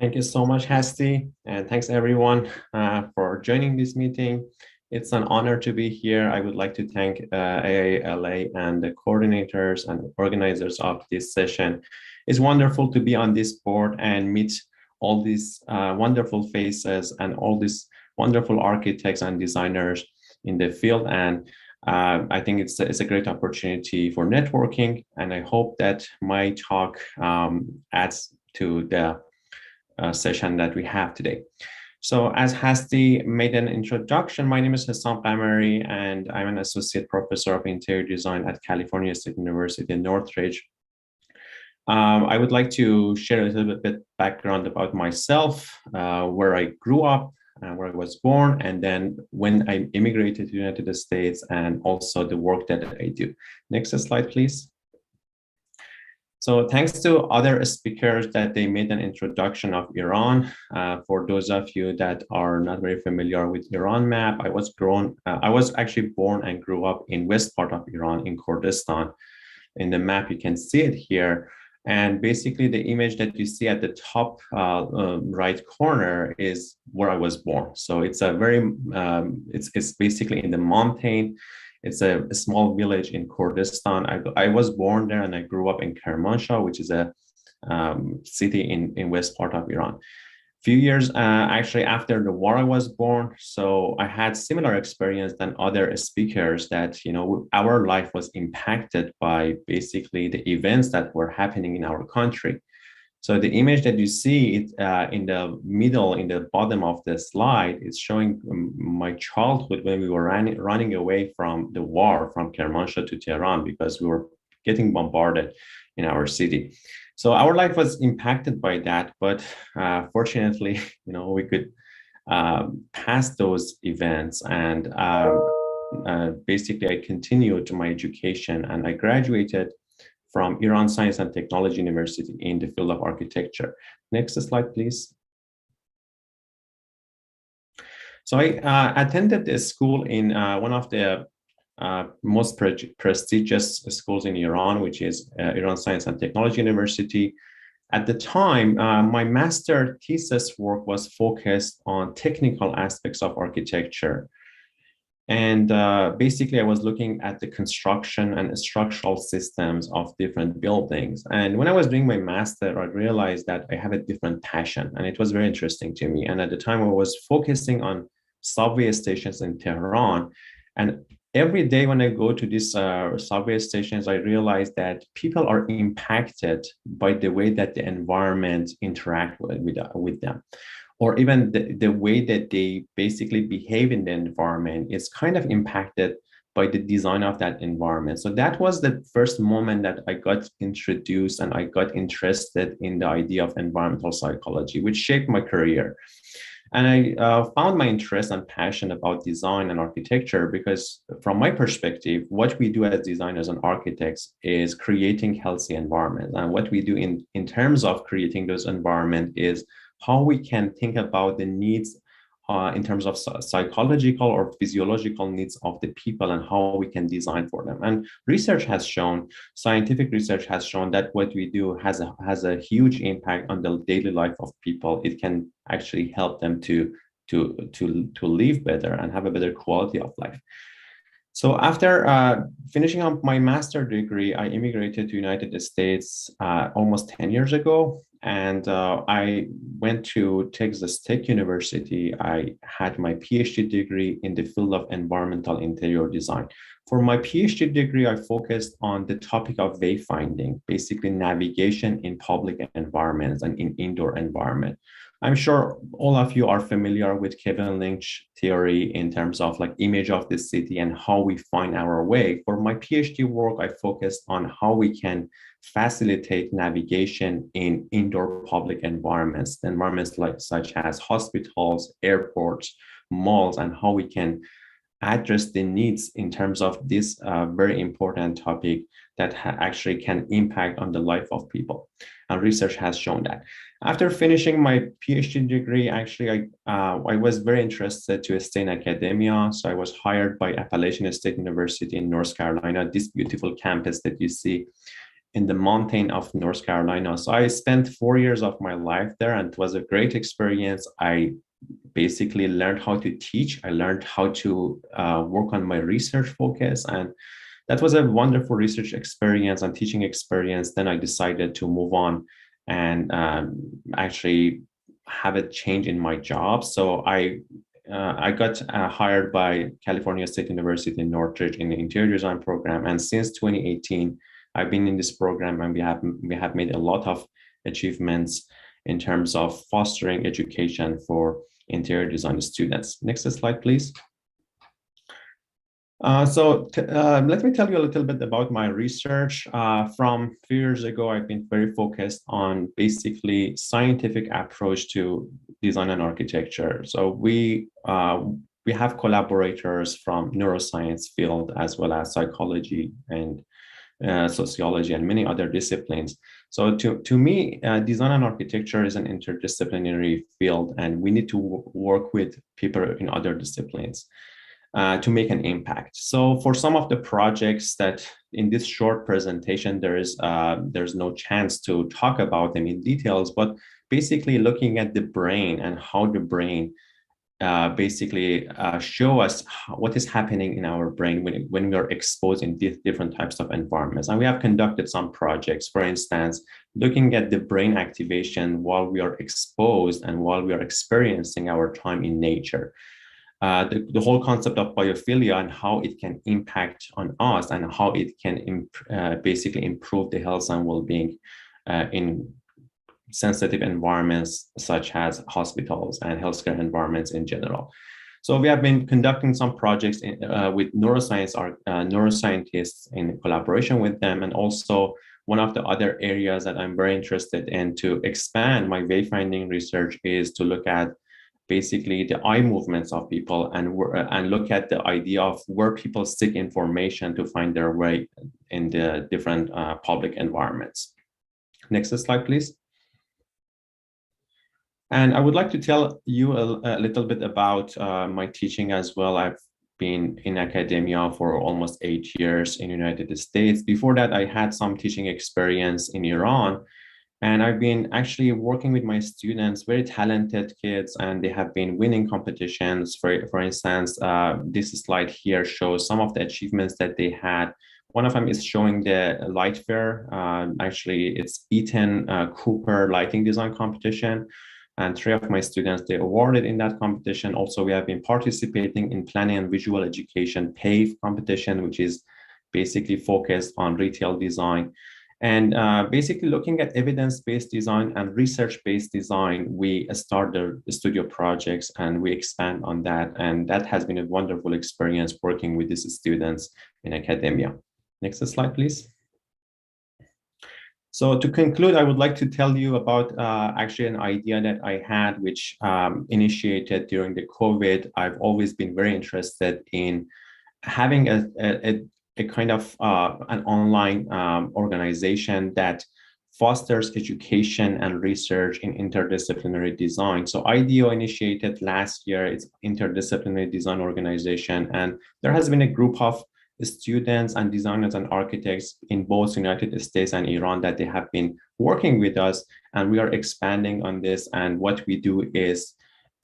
Thank you so much, Hasti, and thanks everyone for joining this meeting. It's an honor to be here. I would like to thank AIALA and the coordinators and organizers of this session. It's wonderful to be on this board and meet all these wonderful faces and all these wonderful architects and designers in the field. And I think it's a great opportunity for networking. And I hope that my talk adds to the session that we have today. So as Hasti made an introduction, my name is Hassan Pameri, and I'm an associate professor of interior design at California State University in Northridge. I would like to share a little bit background about myself, where I grew up, where I was born, and then when I immigrated to the United States, and also the work that I do. Next slide, please. So thanks to other speakers that they made an introduction of Iran. For those of you that are not very familiar with Iran map, I was actually born and grew up in west part of Iran in Kurdistan. In the map, you can see it here. And basically the image that you see at the top right corner is where I was born. So it's a very, it's basically in the mountain. It's a small village in Kurdistan. I was born there and I grew up in Kermanshah, which is a city in west part of Iran. Few years actually after the war I was born, so I had similar experience than other speakers that, you know, our life was impacted by basically the events that were happening in our country. So the image that you see it in the middle, in the bottom of the slide, is showing my childhood when we were running away from the war from Kermanshah to Tehran because we were getting bombarded in our city. So our life was impacted by that, but fortunately, you know, we could pass those events, and basically I continued my education, and I graduated from Iran Science and Technology University in the field of architecture. Next slide, please. So I attended a school in one of the most prestigious schools in Iran, which is Iran Science and Technology University. At the time, my master thesis work was focused on technical aspects of architecture. And basically, I was looking at the construction and structural systems of different buildings. And when I was doing my master, I realized that I have a different passion, and it was very interesting to me. And at the time, I was focusing on subway stations in Tehran. And every day when I go to these subway stations, I realize that people are impacted by the way that the environment interact with them, or even the way that they basically behave in the environment is kind of impacted by the design of that environment. So that was the first moment that I got introduced and I got interested in the idea of environmental psychology, which shaped my career. And I found my interest and passion about design and architecture because from my perspective, what we do as designers and architects is creating healthy environments. And what we do in terms of creating those environments is how we can think about the needs in terms of psychological or physiological needs of the people and how we can design for them. And research has shown, scientific research has shown that what we do has a huge impact on the daily life of people. It can actually help them to live better and have a better quality of life. So after finishing up my master's degree, I immigrated to United States almost 10 years ago. And I went to Texas Tech University. I had my PhD degree in the field of environmental interior design. For my PhD degree, I focused on the topic of wayfinding, basically navigation in public environments and in indoor environment. I'm sure all of you are familiar with Kevin Lynch theory in terms of like image of the city and how we find our way. For my PhD work, I focused on how we can facilitate navigation in indoor public environments like such as hospitals, airports, malls, and how we can address the needs in terms of this very important topic that actually can impact on the life of people. And research has shown that. After finishing my PhD degree, actually, I was very interested to stay in academia. So I was hired by Appalachian State University in North Carolina, this beautiful campus that you see in the mountain of North Carolina. So I spent 4 years of my life there, and it was a great experience. I basically learned how to teach. I learned how to work on my research focus, and that was a wonderful research experience and teaching experience. Then I decided to move on and actually have a change in my job. So I got hired by California State University in Northridge in the interior design program. And since 2018, I've been in this program, and we have made a lot of achievements in terms of fostering education for interior design students. Next slide, please. Let me tell you a little bit about my research. From a few years ago, I've been very focused on basically scientific approach to design and architecture. So we have collaborators from neuroscience field as well as psychology and sociology and many other disciplines. So to me, design and architecture is an interdisciplinary field, and we need to work with people in other disciplines to make an impact. So for some of the projects that in this short presentation, there's no chance to talk about them in details, but basically looking at the brain and how the brain basically show us what is happening in our brain when we are exposed in different types of environments. And we have conducted some projects, for instance, looking at the brain activation while we are exposed and while we are experiencing our time in nature. The whole concept of biophilia and how it can impact on us and how it can basically improve the health and well-being in sensitive environments such as hospitals and healthcare environments in general. So we have been conducting some projects with neuroscientists in collaboration with them. And also one of the other areas that I'm very interested in to expand my wayfinding research is to look at basically the eye movements of people and look at the idea of where people seek information to find their way in the different public environments. Next slide, please. And I would like to tell you a little bit about my teaching as well. I've been in academia for almost 8 years in the United States. Before that, I had some teaching experience in Iran. And I've been actually working with my students, very talented kids, and they have been winning competitions. For instance, this slide here shows some of the achievements that they had. One of them is showing the light fair. Actually, it's Eaton Cooper lighting design competition. And 3 of my students, they awarded in that competition. Also, we have been participating in planning and visual education PAVE competition, which is basically focused on retail design. And basically looking at evidence-based design and research-based design, we start the studio projects and we expand on that. And that has been a wonderful experience working with these students in academia. Next slide, please. So to conclude, I would like to tell you about actually an idea that I had, which initiated during the COVID. I've always been very interested in having a kind of an online organization that fosters education and research in interdisciplinary design. So IDEO initiated last year its interdisciplinary design organization, and there has been a group of students and designers and architects in both United States and Iran that they have been working with us, and we are expanding on this. And what we do is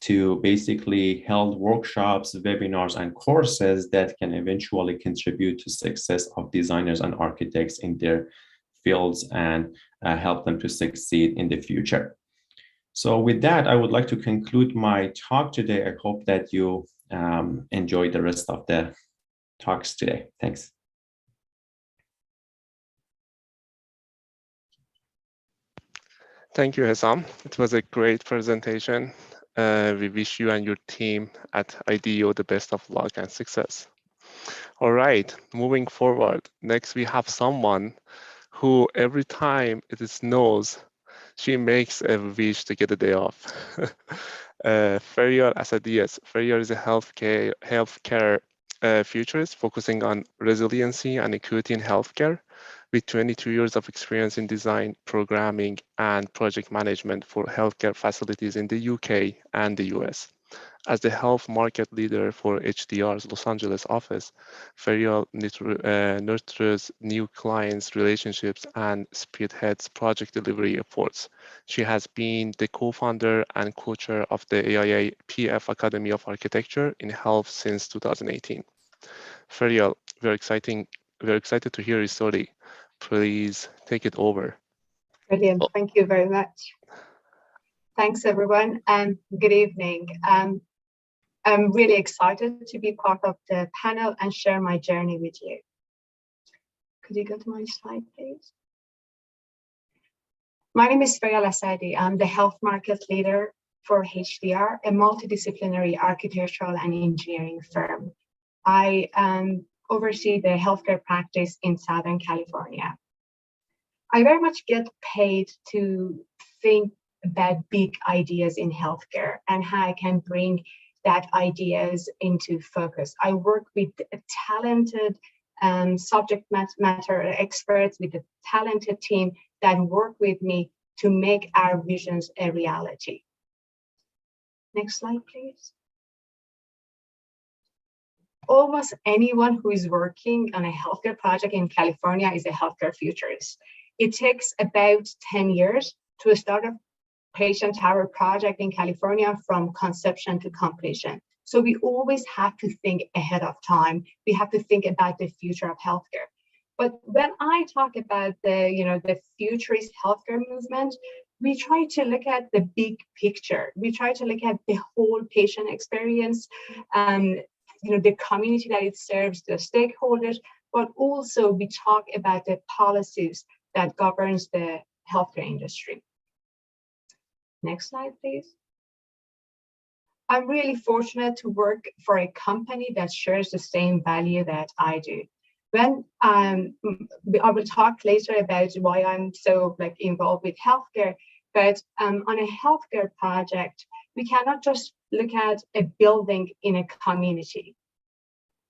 to basically hold workshops, webinars, and courses that can eventually contribute to success of designers and architects in their fields and help them to succeed in the future. So with that, I would like to conclude my talk today. I hope that you enjoy the rest of the talks today. Thanks. Thank you, Hassan. It was a great presentation. We wish you and your team at IDEO the best of luck and success. All right, moving forward. Next, we have someone who every time it snows, she makes a wish to get a day off. Freya Alasadi. Freya is a healthcare futurist focusing on resiliency and equity in healthcare, with 22 years of experience in design, programming, and project management for healthcare facilities in the UK and the US. As the health market leader for HDR's Los Angeles office, Freya nurtures new clients' relationships and spearheads project delivery efforts. She has been the co-founder and co-chair of the AIA PF Academy of Architecture in Health since 2018. Freya, we're excited to hear your story. Please take it over. Brilliant. Thank you very much. Thanks, everyone, and good evening. I'm really excited to be part of the panel and share my journey with you. Could you go to my slide, please? My name is Freya Alasadi. I'm the health market leader for HDR, a multidisciplinary architectural and engineering firm. I oversee the healthcare practice in Southern California. I very much get paid to think about big ideas in healthcare and how I can bring that ideas into focus. I work with a talented subject matter experts, with a talented team that work with me to make our visions a reality. Next slide, please. Almost anyone who is working on a healthcare project in California is a healthcare futurist. It takes about 10 years to start a patient tower project in California from conception to completion. So we always have to think ahead of time. We have to think about the future of healthcare. But when I talk about the futurist healthcare movement, we try to look at the big picture. We try to look at the whole patient experience, the community that it serves, the stakeholders, but also we talk about the policies that governs the healthcare industry. Next slide, please. I'm really fortunate to work for a company that shares the same value that I do. When I will talk later about why I'm so involved with healthcare, but on a healthcare project, we cannot just look at a building in a community.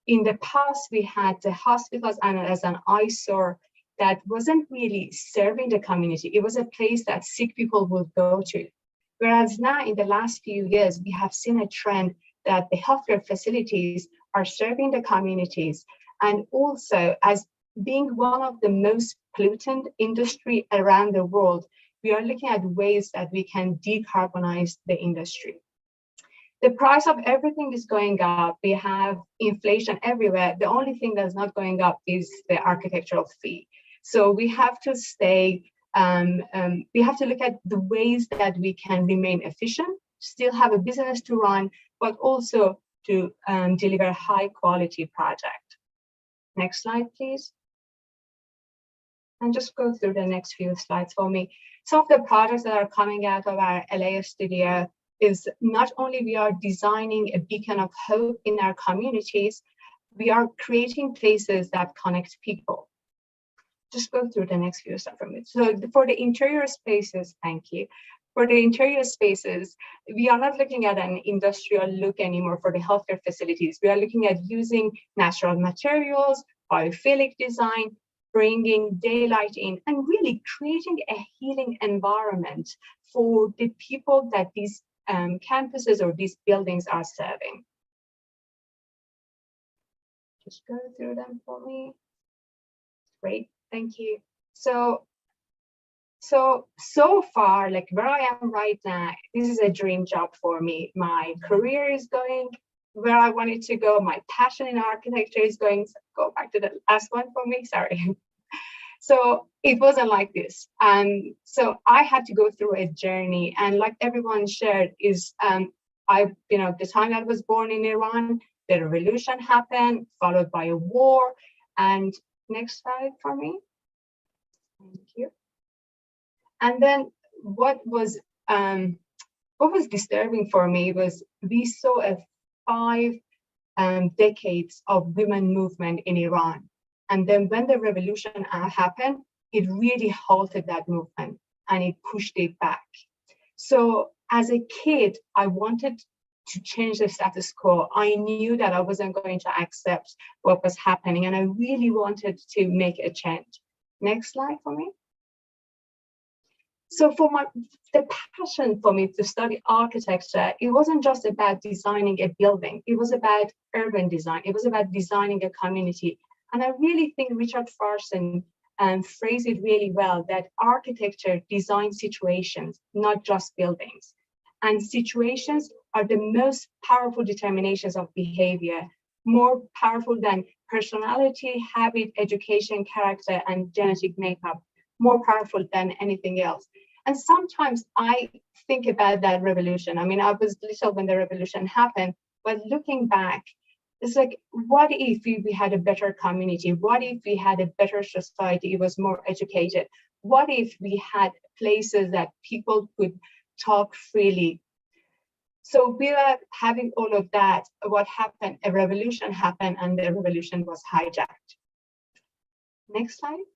In the past, we had the hospitals and as an eyesore that wasn't really serving the community. It was a place that sick people would go to. Whereas now, in the last few years, we have seen a trend that the healthcare facilities are serving the communities. And also, as being one of the most pollutant industry around the world, we are looking at ways that we can decarbonize the industry. The price of everything is going up. We have inflation everywhere. The only thing that's not going up is the architectural fee. So we have to we have to look at the ways that we can remain efficient, still have a business to run, but also to deliver high quality project. Next slide, please. And just go through the next few slides for me. Some of the projects that are coming out of our LA studio is not only we are designing a beacon of hope in our communities, we are creating places that connect people. Just go through the next few slides for me. So for the interior spaces, thank you. For the interior spaces, we are not looking at an industrial look anymore for the healthcare facilities. We are looking at using natural materials, biophilic design, bringing daylight in, and really creating a healing environment for the people that these campuses or these buildings are serving. Just go through them for me. Great, thank you. So far, where I am right now, this is a dream job for me. My career is going where I want it to go. My passion in architecture is going. Go back to the last one for me, sorry. So it wasn't like this. So I had to go through a journey, and like everyone shared is, the time I was born in Iran, the revolution happened, followed by a war. And next slide for me. Thank you. And then what was disturbing for me was we saw a 5 decades of women movement in Iran. And then when the revolution happened, it really halted that movement and it pushed it back. So as a kid, I wanted to change the status quo. I knew that I wasn't going to accept what was happening, and I really wanted to make a change. Next slide for me. So the passion for me to study architecture, it wasn't just about designing a building. It was about urban design. It was about designing a community. And I really think Richard Farson phrased it really well, that architecture designs situations, not just buildings. And situations are the most powerful determinations of behavior, more powerful than personality, habit, education, character, and genetic makeup, more powerful than anything else. And sometimes I think about that revolution. I mean, I was little when the revolution happened, but looking back, it's like, what if we had a better community? What if we had a better society? It was more educated. What if we had places that people could talk freely? So without having all of that, what happened? A revolution happened, and the revolution was hijacked. Next slide.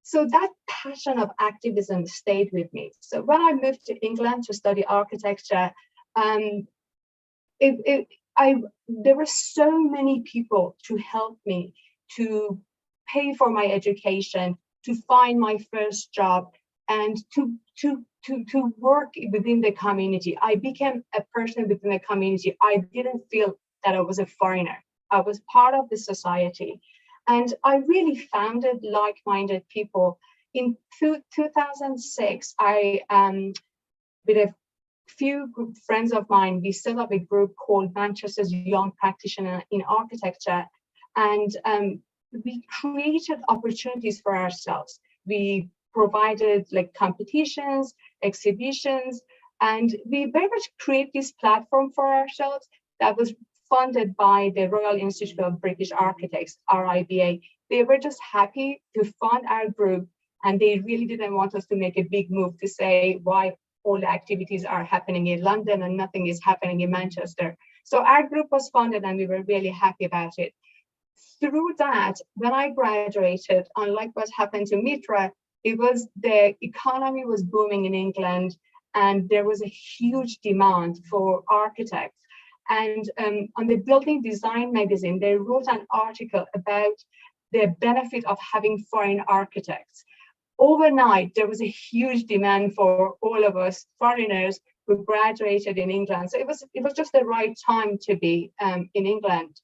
So that passion of activism stayed with me. So when I moved to England to study architecture, there were so many people to help me, to pay for my education, to find my first job, and to work within the community. I became a person within the community. I didn't feel that I was a foreigner. I was part of the society. And I really founded like-minded people in 2006, I, with a few friends of mine, we set up a group called Manchester's Young Practitioner in Architecture. And we created opportunities for ourselves. We provided like competitions, exhibitions, and we very much create this platform for ourselves that was funded by the Royal Institute of British Architects, RIBA. They were just happy to fund our group, and they really didn't want us to make a big move to say why all the activities are happening in London and nothing is happening in Manchester. So our group was funded and we were really happy about it. Through that, when I graduated, unlike what happened to Mitra, it was the economy was booming in England and there was a huge demand for architects. And on the Building Design magazine, they wrote an article about the benefit of having foreign architects. Overnight, there was a huge demand for all of us foreigners who graduated in England. So it was just the right time to be in England.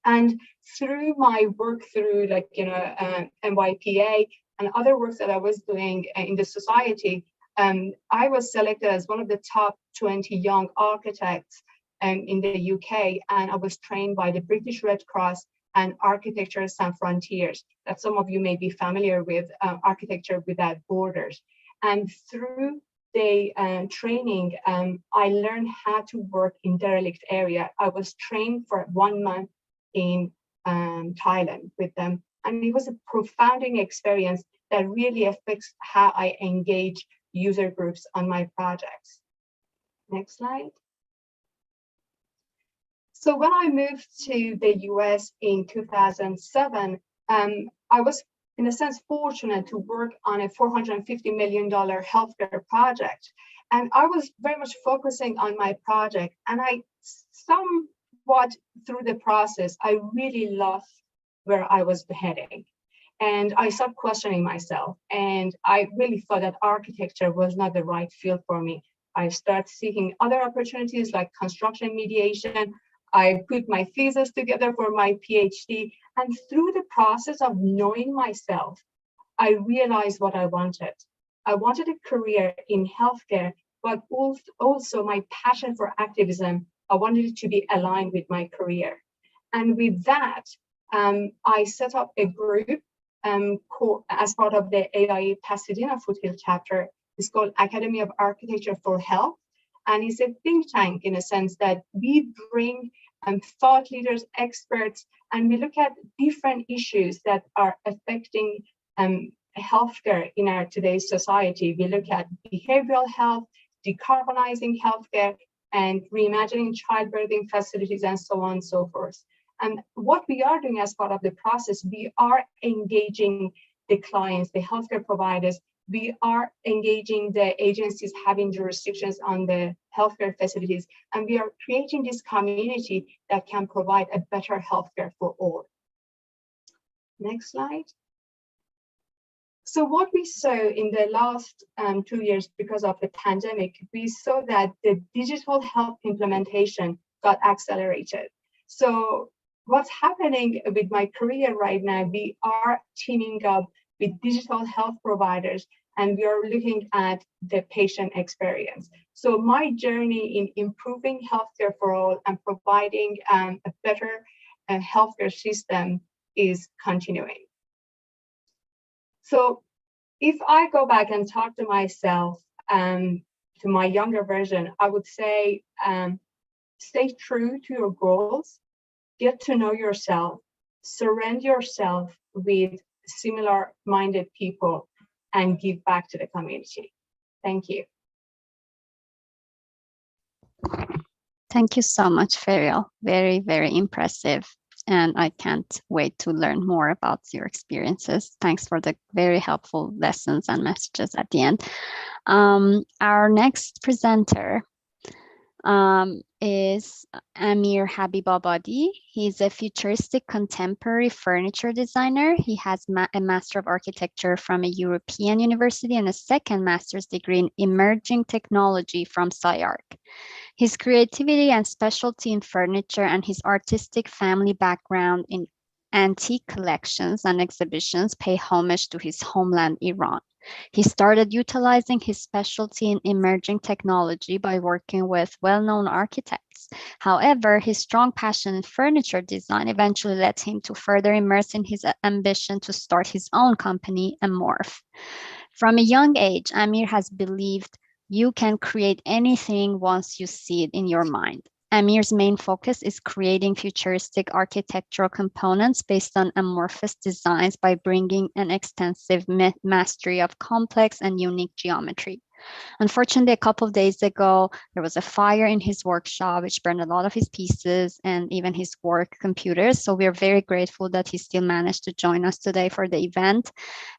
And through my work through like, NYPA and other works that I was doing in the society, I was selected as one of the top 20 young architects in the UK. And I was trained by the British Red Cross and Architecture Sans Frontiers, that some of you may be familiar with, Architecture Without Borders. And through the training, I learned how to work in derelict area. I was trained for 1 month in Thailand with them. And it was a profounding experience that really affects how I engage user groups on my projects. Next slide. So when I moved to the US in 2007, I was, in a sense, fortunate to work on a $450 million healthcare project. And I was very much focusing on my project. And I somewhat, through the process, I really lost where I was heading. And I started questioning myself. And I really thought that architecture was not the right field for me. I started seeking other opportunities like construction mediation. I put my thesis together for my PhD. And through the process of knowing myself, I realized what I wanted. I wanted a career in healthcare, but also my passion for activism, I wanted it to be aligned with my career. And with that, I set up a group as part of the AIA Pasadena Foothill chapter. It's called Academy of Architecture for Health. And it's a think tank in a sense that we bring thought leaders, experts, and we look at different issues that are affecting healthcare in our today's society. We look at behavioral health, decarbonizing healthcare, and reimagining childbirthing facilities, and so on and so forth. And what we are doing as part of the process, we are engaging the clients, the healthcare providers. We are engaging the agencies having jurisdictions on the healthcare facilities, and we are creating this community that can provide a better healthcare for all. Next slide. So what we saw in the last 2 years because of the pandemic, we saw that the digital health implementation got accelerated. So what's happening with my career right now, we are teaming up with digital health providers, and we are looking at the patient experience. So my journey in improving healthcare for all and providing a better healthcare system is continuing. So if I go back and talk to myself, to my younger version, I would say, stay true to your goals, get to know yourself, surround yourself with similar-minded people, and give back to the community. Thank you. Thank you so much, Freya. Very, very impressive. And I can't wait to learn more about your experiences. Thanks for the very helpful lessons and messages at the end. Our next presenter is Amir Habib Babadi. He's a futuristic contemporary furniture designer. He has a Master of Architecture from a European university and a second master's degree in emerging technology from SciArc. His creativity and specialty in furniture and his artistic family background in antique collections and exhibitions pay homage to his homeland, Iran. He started utilizing his specialty in emerging technology by working with well-known architects. However, his strong passion in furniture design eventually led him to further immerse in his ambition to start his own company, Amorph. From a young age, Amir has believed you can create anything once you see it in your mind. Amir's main focus is creating futuristic architectural components based on amorphous designs by bringing an extensive mastery of complex and unique geometry. Unfortunately, a couple of days ago, there was a fire in his workshop, which burned a lot of his pieces and even his work computers. So we're very grateful that he still managed to join us today for the event.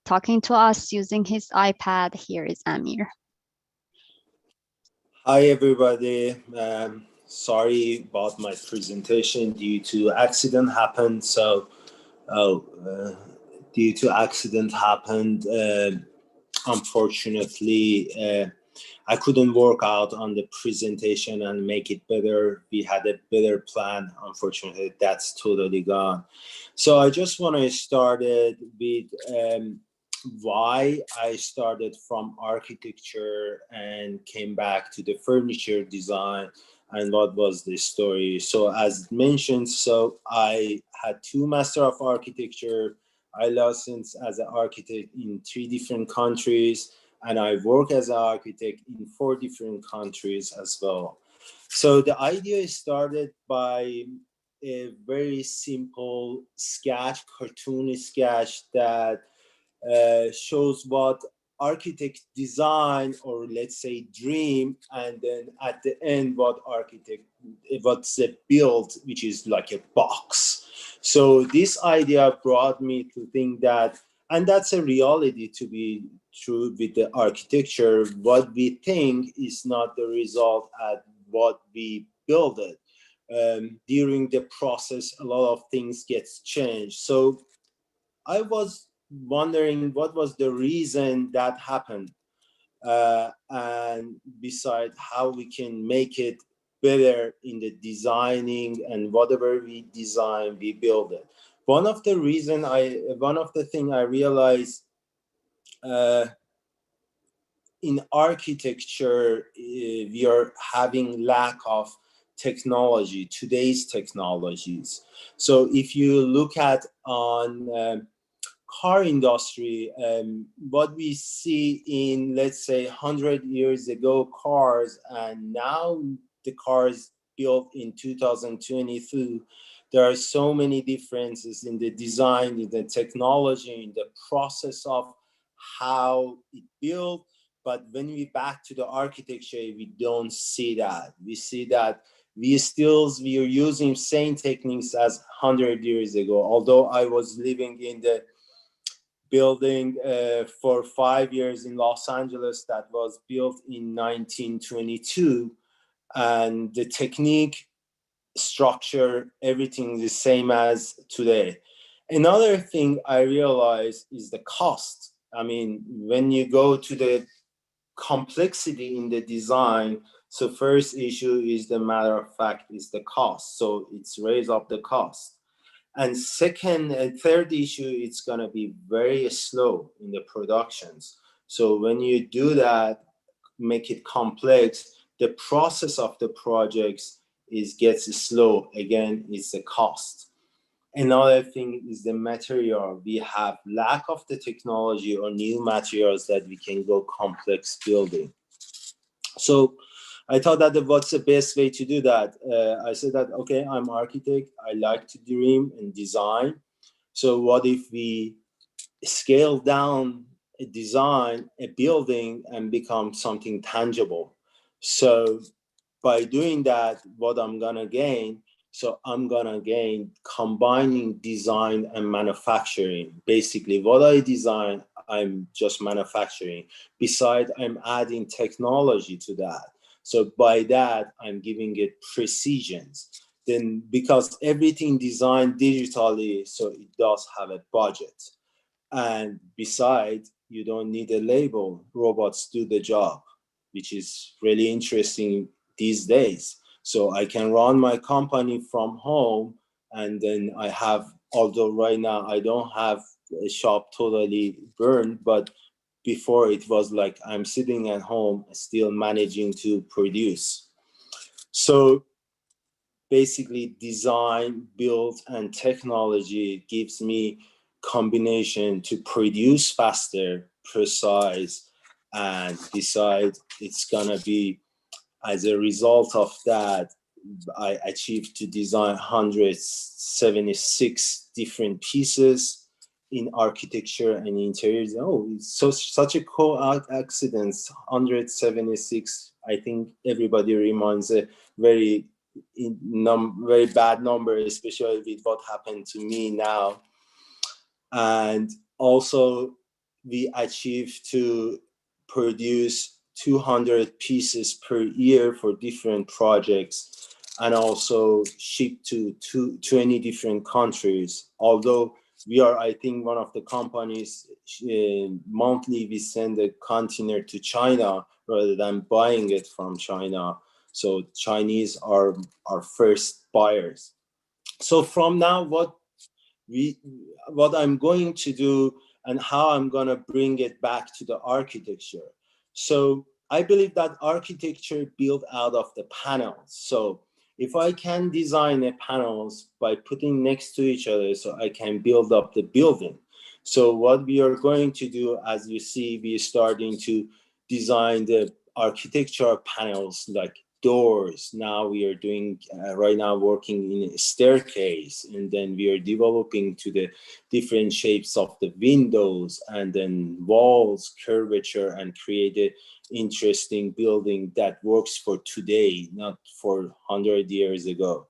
Talking to us using his iPad, here is Amir. Hi, everybody. Sorry about my presentation due to accident happened. Due to accident happened, unfortunately, I couldn't work out on the presentation and make it better. We had a better plan. Unfortunately, that's totally gone. So I just want to start it with why I started from architecture and came back to the furniture design and what was the story. So as mentioned, so I had 2 Master of Architecture. I licensed as an architect in 3 different countries, and I work as an architect in 4 different countries as well. So the idea started by a very simple sketch, cartoon sketch that shows what architect design, or let's say dream, and then at the end what's a build, which is like a box. So this idea brought me to think that, and that's a reality to be true with the architecture, what we think is not the result at what we build it. During the process, a lot of things gets changed. So I was wondering what was the reason that happened, and besides how we can make it better in the designing, and whatever we design, we build it. One of the thing I realized in architecture, we are having lack of technology, today's technologies. So if you look at on car industry, what we see in, let's say, 100 years ago cars, and now the cars built in 2022, there are so many differences in the design, in the technology, in the process of how it built. But when we back to the architecture, we don't see that. We see that we are using same techniques as 100 years ago. Although I was living in the building for 5 years in Los Angeles that was built in 1922, and the technique, structure, everything is the same as today. Another thing I realized is the cost. I mean, when you go to the complexity in the design, so first issue is the matter of fact is the cost. So it's raise up the cost. And second and third issue, it's going to be very slow in the productions. So when you do that, make it complex, the process of the projects gets slow. Again, it's the cost. Another thing is the material. We have lack of the technology or new materials that we can go complex building. So I thought that what's the best way to do that? I said that, okay, I'm architect. I like to dream and design. So what if we scale down a design, a building, and become something tangible? So by doing that, what I'm gonna gain? So I'm gonna gain combining design and manufacturing. Basically, what I design, I'm just manufacturing. Besides, I'm adding technology to that. So by that, I'm giving it precisions. Then because everything designed digitally, so it does have a budget. And besides, you don't need a label. Robots do the job, which is really interesting these days. So I can run my company from home, and then I have although right now I don't have a shop totally burned, but before it was like I'm sitting at home still managing to produce. So basically design, build, and technology gives me combination to produce faster, precise, and decide it's gonna be, as a result of that, I achieved to design 176 different pieces in architecture and interiors. Oh, it's such a coincidence. 176. I think everybody reminds a very very bad number, especially with what happened to me now. And also, we achieved to produce 200 pieces per year for different projects, and also ship to 20 different countries. Although we are, I think, one of the companies, monthly we send a container to China rather than buying it from China. So Chinese are our first buyers. So from now, what I'm going to do and how I'm going to bring it back to the architecture. So I believe that architecture built out of the panels. So if I can design the panels by putting next to each other, so I can build up the building. So what we are going to do, as you see, we are starting to design the architectural panels like doors. Now we are doing right now working in a staircase, and then we are developing to the different shapes of the windows and then walls, curvature, and create an interesting building that works for today, not for 100 years ago.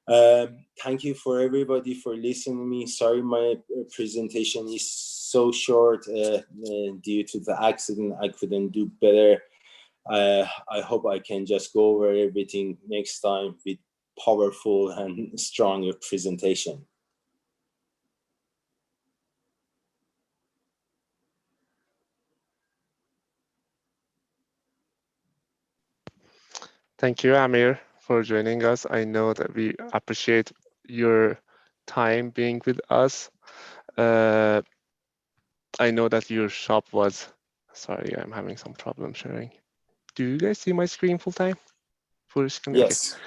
Thank you for everybody for listening to me. Sorry my presentation is so short due to the accident. I couldn't do better. I hope I can just go over everything next time with powerful and stronger presentation. Thank you, Amir, for joining us. I know that we appreciate your time being with us. I know that your shop was, sorry, I'm having some problem sharing. Do you guys see my screen full time? Full screen? Yes.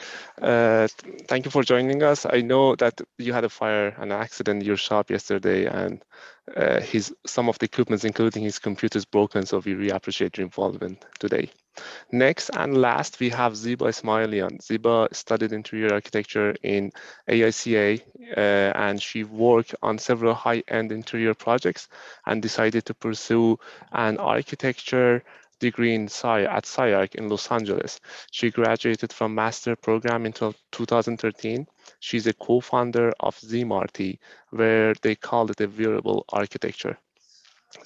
Okay. Thank you for joining us. I know that you had a fire, an accident in your shop yesterday, and some of the equipment, including his computer, is broken. So we really appreciate your involvement today. Next and last, we have Ziba Smiley on. Ziba studied interior architecture in AICA, and she worked on several high-end interior projects and decided to pursue an architecture degree at SciArc in Los Angeles. She graduated from master program in 2013. She's a co-founder of ZMARTI, where they call it a wearable architecture.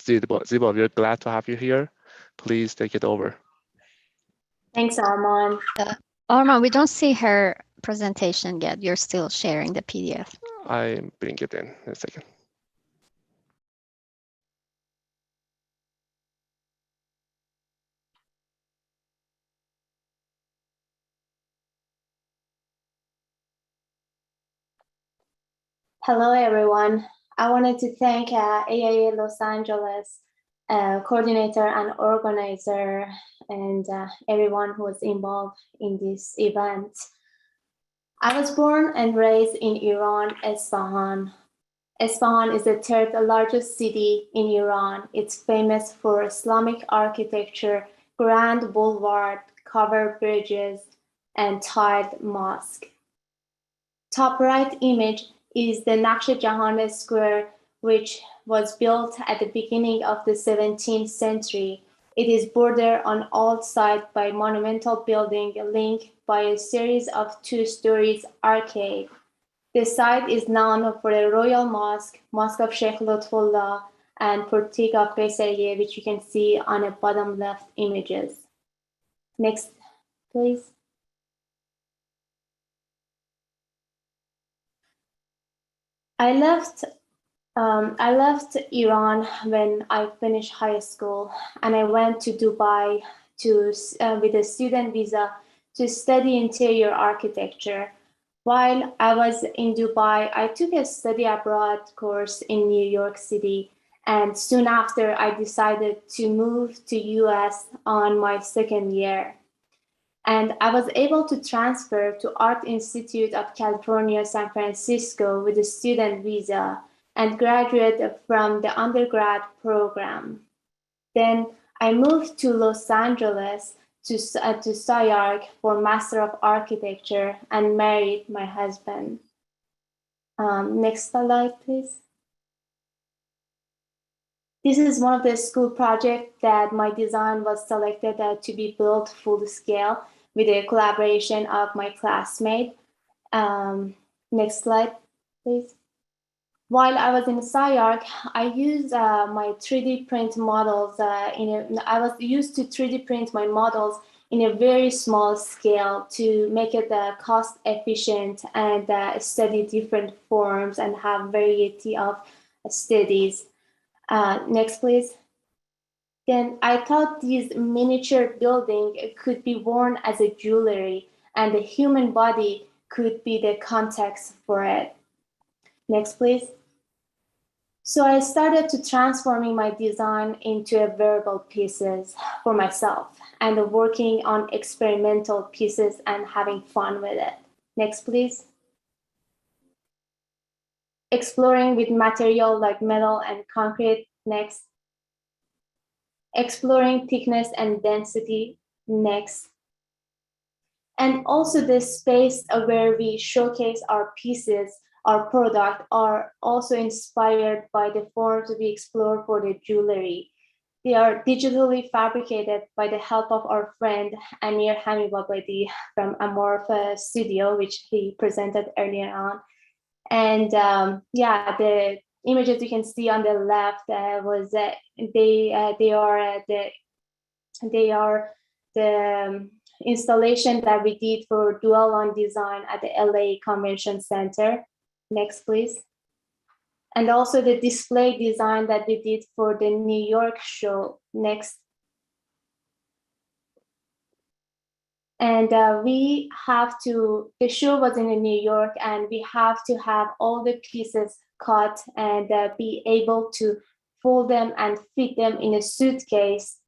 Ziba, we're glad to have you here. Please take it over. Thanks, Armand. Armand, we don't see her presentation yet. You're still sharing the PDF. I bring it in a second. Hello, everyone. I wanted to thank AIA Los Angeles coordinator and organizer and everyone who was involved in this event. I was born and raised in Iran, Isfahan. Isfahan is the third largest city in Iran. It's famous for Islamic architecture, grand boulevard, covered bridges, and tiled mosque. Top right image is the Naqsh Jahan Square, which was built at the beginning of the 17th century. It is bordered on all sides by monumental building linked by a series of two-stories arcade. The site is known for the Royal Mosque, Mosque of Sheikh Lutfullah, and Portique of Qaysariye, which you can see on the bottom left images. Next, please. I left Iran when I finished high school, and I went to Dubai with a student visa to study interior architecture. While I was in Dubai, I took a study abroad course in New York City, and soon after I decided to move to US on my second year. And I was able to transfer to Art Institute of California, San Francisco with a student visa and graduate from the undergrad program. Then I moved to Los Angeles to SoCalNOMA for Master of Architecture and married my husband. Next slide, please. This is one of the school projects that my design was selected to be built full scale with a collaboration of my classmate. Next slide, please. While I was in SciArc, I used my 3D print models. I was used to 3D print my models in a very small scale to make it cost efficient and study different forms and have variety of studies. Next, please. Then I thought this miniature building could be worn as a jewelry and the human body could be the context for it. Next, please. So I started to transforming my design into a wearable pieces for myself and working on experimental pieces and having fun with it. Next, please. Exploring with material like metal and concrete. Next. Exploring thickness and density. Next. And also the space where we showcase our pieces, our product, are also inspired by the forms we explore for the jewelry. They are digitally fabricated by the help of our friend Amir Babadi from Amorph Studio, which he presented earlier on. And yeah, the images you can see on the left was they are the installation that we did for Dual on Design at the LA Convention Center. Next, please. And also the display design that we did for the New York show. Next. And the show was in New York, and we have to have all the pieces cut and be able to fold them and fit them in a suitcase.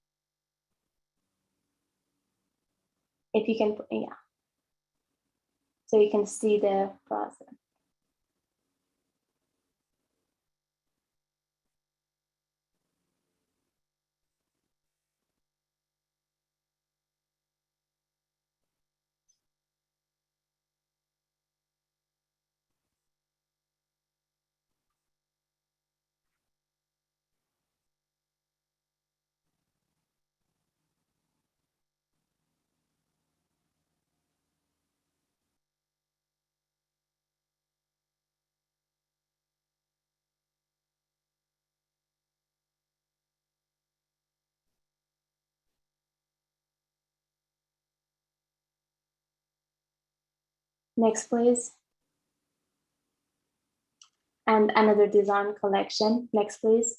If you can, yeah. So you can see the process. Next, please. And another design collection. Next, please.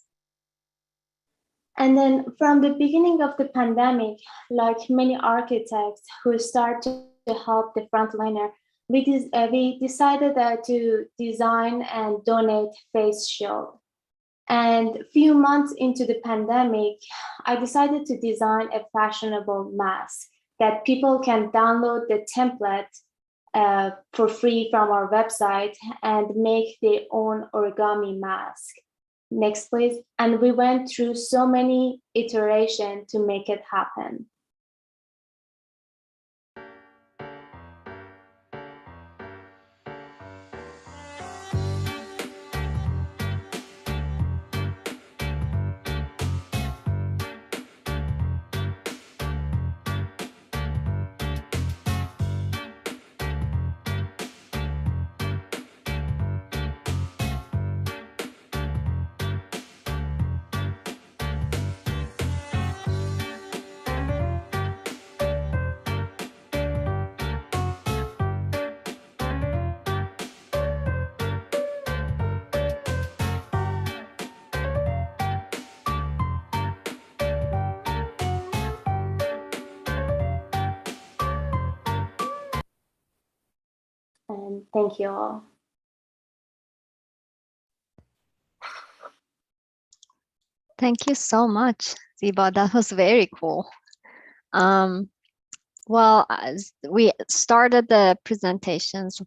And then from the beginning of the pandemic, like many architects who start to help the frontliner, we decided to design and donate face shield. And a few months into the pandemic, I decided to design a fashionable mask that people can download the template for free from our website and make their own origami mask. Next, please. And we went through so many iterations to make it happen. And thank you all. Thank you so much, Ziba. That was very cool. Well, we started the presentations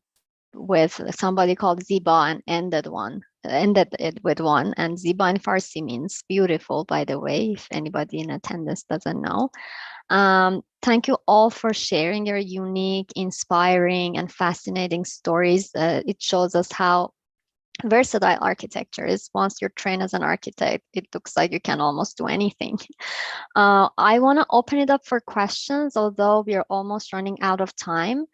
with somebody called Ziba and ended it with one. And Ziba in Farsi means beautiful, by the way, if anybody in attendance doesn't know. Thank you all for sharing your unique, inspiring, and fascinating stories. It shows us how versatile architecture is. Once you're trained as an architect, it looks like you can almost do anything. I want to open it up for questions, although we are almost running out of time.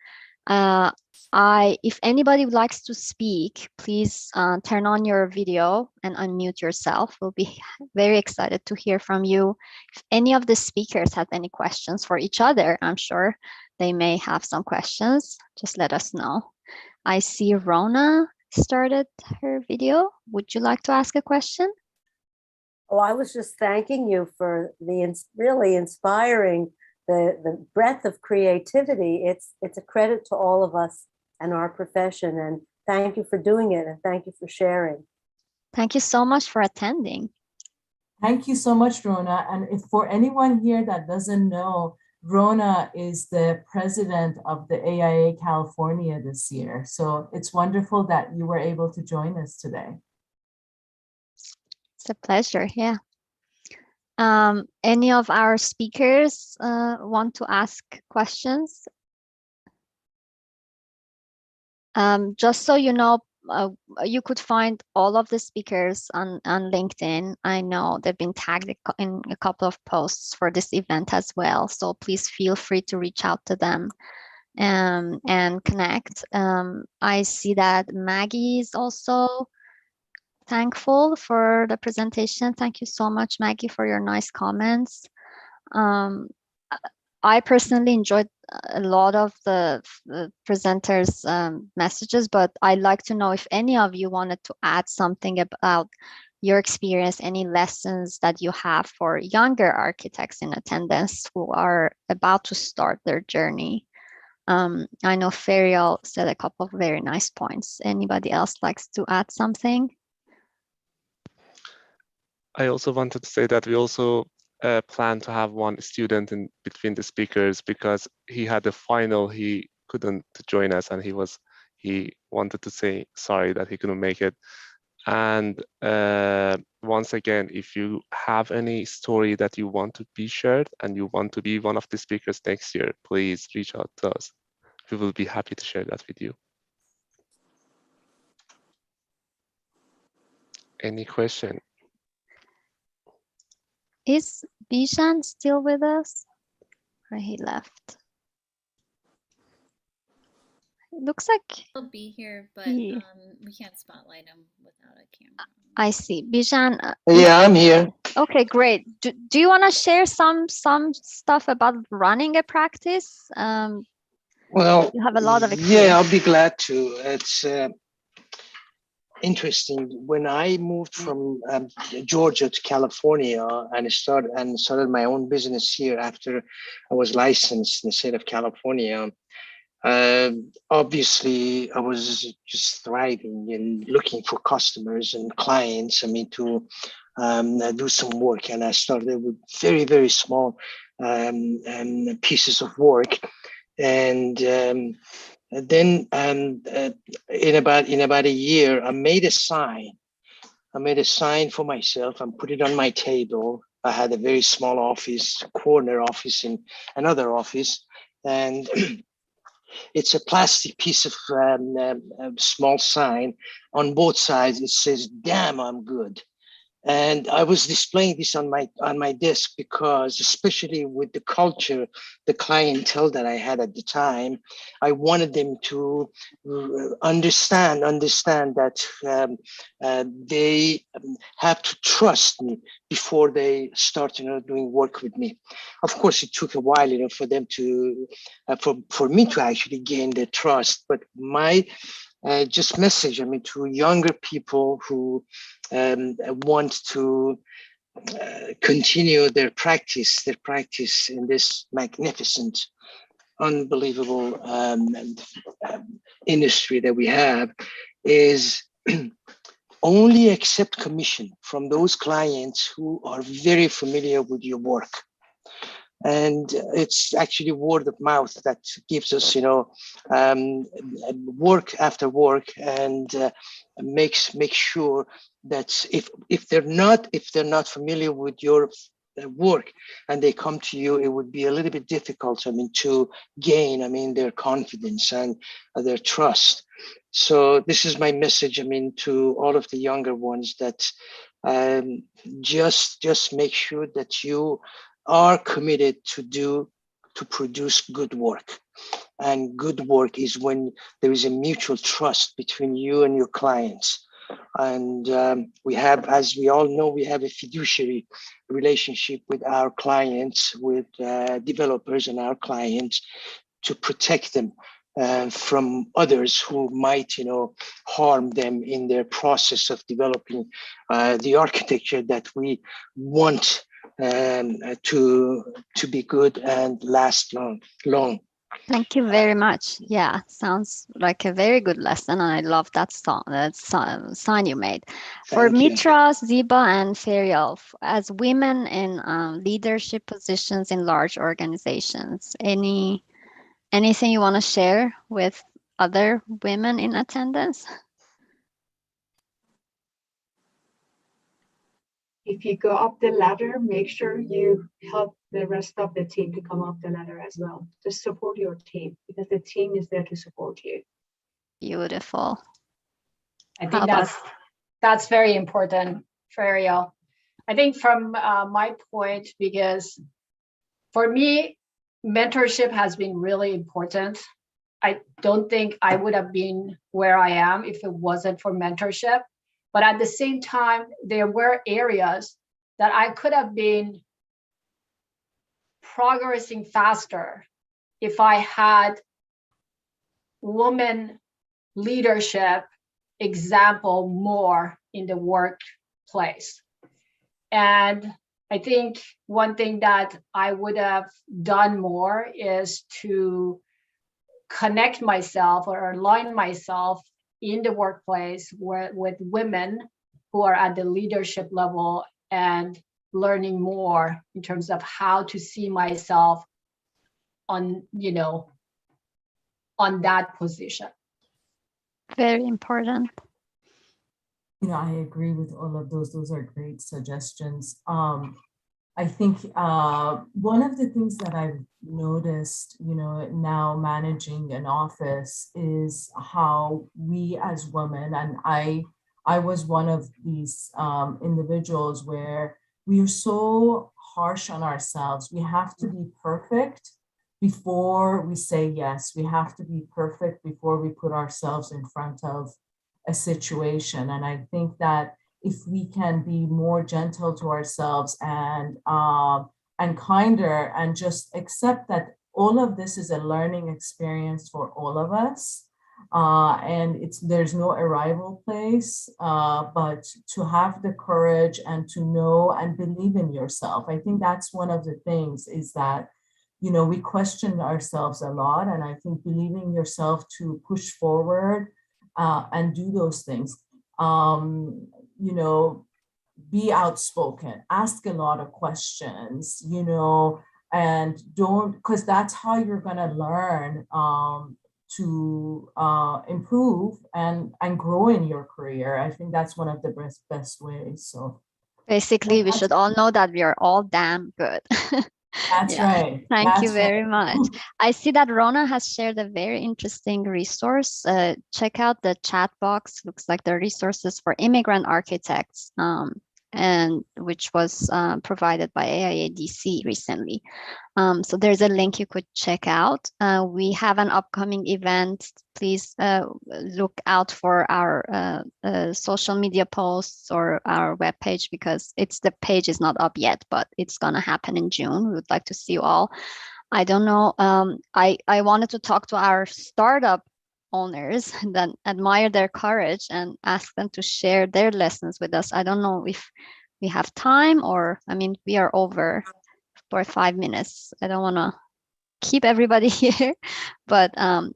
If anybody likes to speak, please turn on your video and unmute yourself. We'll be very excited to hear from you. If any of the speakers have any questions for each other, I'm sure they may have some questions. Just let us know. I see Rona started her video. Would you like to ask a question? Oh, I was just thanking you for the really inspiring, the breadth of creativity. It's a credit to all of us and our profession. And thank you for doing it. And thank you for sharing. Thank you so much for attending. Thank you so much, Rona. And if for anyone here that doesn't know, Rona is the president of the AIA California this year. So it's wonderful that you were able to join us today. It's a pleasure, yeah. Any of our speakers want to ask questions? Just so you know, you could find all of the speakers on LinkedIn. I know they've been tagged in a couple of posts for this event as well. So please feel free to reach out to them and connect. I see that Maggie is also thankful for the presentation. Thank you so much, Maggie, for your nice comments. I personally enjoyed a lot of the presenters' messages, but I'd like to know if any of you wanted to add something about your experience, any lessons that you have for younger architects in attendance who are about to start their journey. I know Freya said a couple of very nice points. Anybody else likes to add something? I also wanted to say that we also plan to have one student in between the speakers because he had a final, he couldn't join us, and he wanted to say sorry that he couldn't make it. And once again, if you have any story that you want to be shared and you want to be one of the speakers next year, please reach out to us. We will be happy to share that with you. Any question? Is Bijan still with us? Or he left? It looks like He'll be here, but he... we can't spotlight him without a camera. I see. Bijan. Yeah, I'm here. Okay, great. Do you want to share some stuff about running a practice? Well, you have a lot of experience. Yeah, I'll be glad to. It's interesting. When I moved from Georgia to California and started my own business here after I was licensed in the state of California, obviously I was just thriving and looking for customers and clients. I mean, to do some work, and I started with very, very small pieces of work, and then in about a year, I made a sign. I made a sign for myself and put it on my table. I had a very small office, corner office in another office, and it's a plastic piece of small sign. On both sides, it says, "Damn, I'm good." And I was displaying this on my desk because, especially with the culture, the clientele that I had at the time, I wanted them to understand that they have to trust me before they start, doing work with me. Of course, it took a while, for them to, for me to actually gain their trust. But my just message, to younger people who want to continue their practice in this magnificent unbelievable industry that we have is only accept commission from those clients who are very familiar with your work. And it's actually word of mouth that gives us, work after work, and makes sure that if they're not familiar with your work and they come to you, it would be a little bit difficult, to gain, their confidence and their trust. So this is my message, to all of the younger ones, that just make sure that you are committed to produce good work. And good work is when there is a mutual trust between you and your clients. And we have, as we all know, we have a fiduciary relationship with our clients, with developers and our clients, to protect them from others who might, harm them in their process of developing the architecture that we want to be good and last long. Thank you very much. Yeah, sounds like a very good lesson. I love that sign you made. For Thank you. Mitra, Ziba, and Freya, as women in leadership positions in large organizations, anything you want to share with other women in attendance? If you go up the ladder, make sure you help the rest of the team to come up the ladder as well. Just support your team, because the team is there to support you. Beautiful. I think that's very important, Freya. I think from my point, because for me, mentorship has been really important. I don't think I would have been where I am if it wasn't for mentorship. But at the same time, there were areas that I could have been progressing faster if I had woman leadership example more in the workplace. And I think one thing that I would have done more is to connect myself or align myself in the workplace with women who are at the leadership level, and learning more in terms of how to see myself on, on that position. Very important. I agree with all of those. Those are great suggestions. I think one of the things that I've noticed, now managing an office, is how we as women, and I was one of these individuals where we are so harsh on ourselves. We have to be perfect before we say yes. We have to be perfect before we put ourselves in front of a situation. And I think that if we can be more gentle to ourselves and kinder, and just accept that all of this is a learning experience for all of us, and there's no arrival place, but to have the courage and to know and believe in yourself. I think that's one of the things, is that we question ourselves a lot, and I think believing yourself to push forward and do those things. Be outspoken, ask a lot of questions, and don't, because that's how you're going to learn to improve and grow in your career. I think that's one of the best ways. So basically, we should all know that we are all damn good. That's right. Thank you very much. I see that Rona has shared a very interesting resource. Check out the chat box. Looks like the resources for immigrant architects, and which was provided by AIA DC recently. So there's a link you could check out. We have an upcoming event. Please look out for our social media posts or our webpage, because the page is not up yet, but it's gonna happen in June. We would like to see you all. I don't know. I wanted to talk to our startup owners that admire their courage and ask them to share their lessons with us. I don't know if we have time, or we are over for 5 minutes. I don't want to keep everybody here, but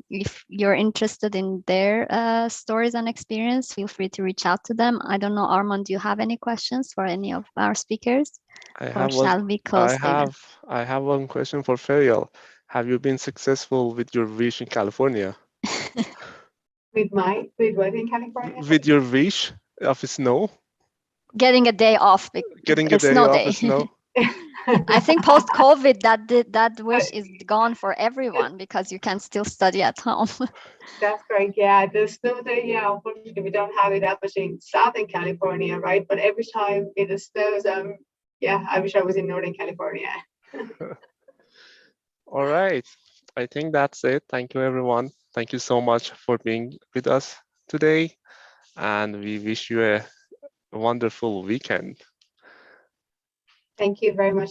if you're interested in their stories and experience, feel free to reach out to them. I don't know, Armand, do you have any questions for any of our speakers? Or shall we close the event? I have one question for Ferial. Have you been successful with your wish in California? With what in California? With your wish of snow? Getting a day off, Getting a a day snow off day. snow? I think post-COVID, that wish is gone for everyone because you can still study at home. That's correct. Yeah, the snow day. Yeah, unfortunately, we don't have it that much in Southern California, right? But every time it snows, yeah, I wish I was in Northern California. All right. I think that's it. Thank you, everyone. Thank you so much for being with us today. And we wish you a wonderful weekend. Thank you very much.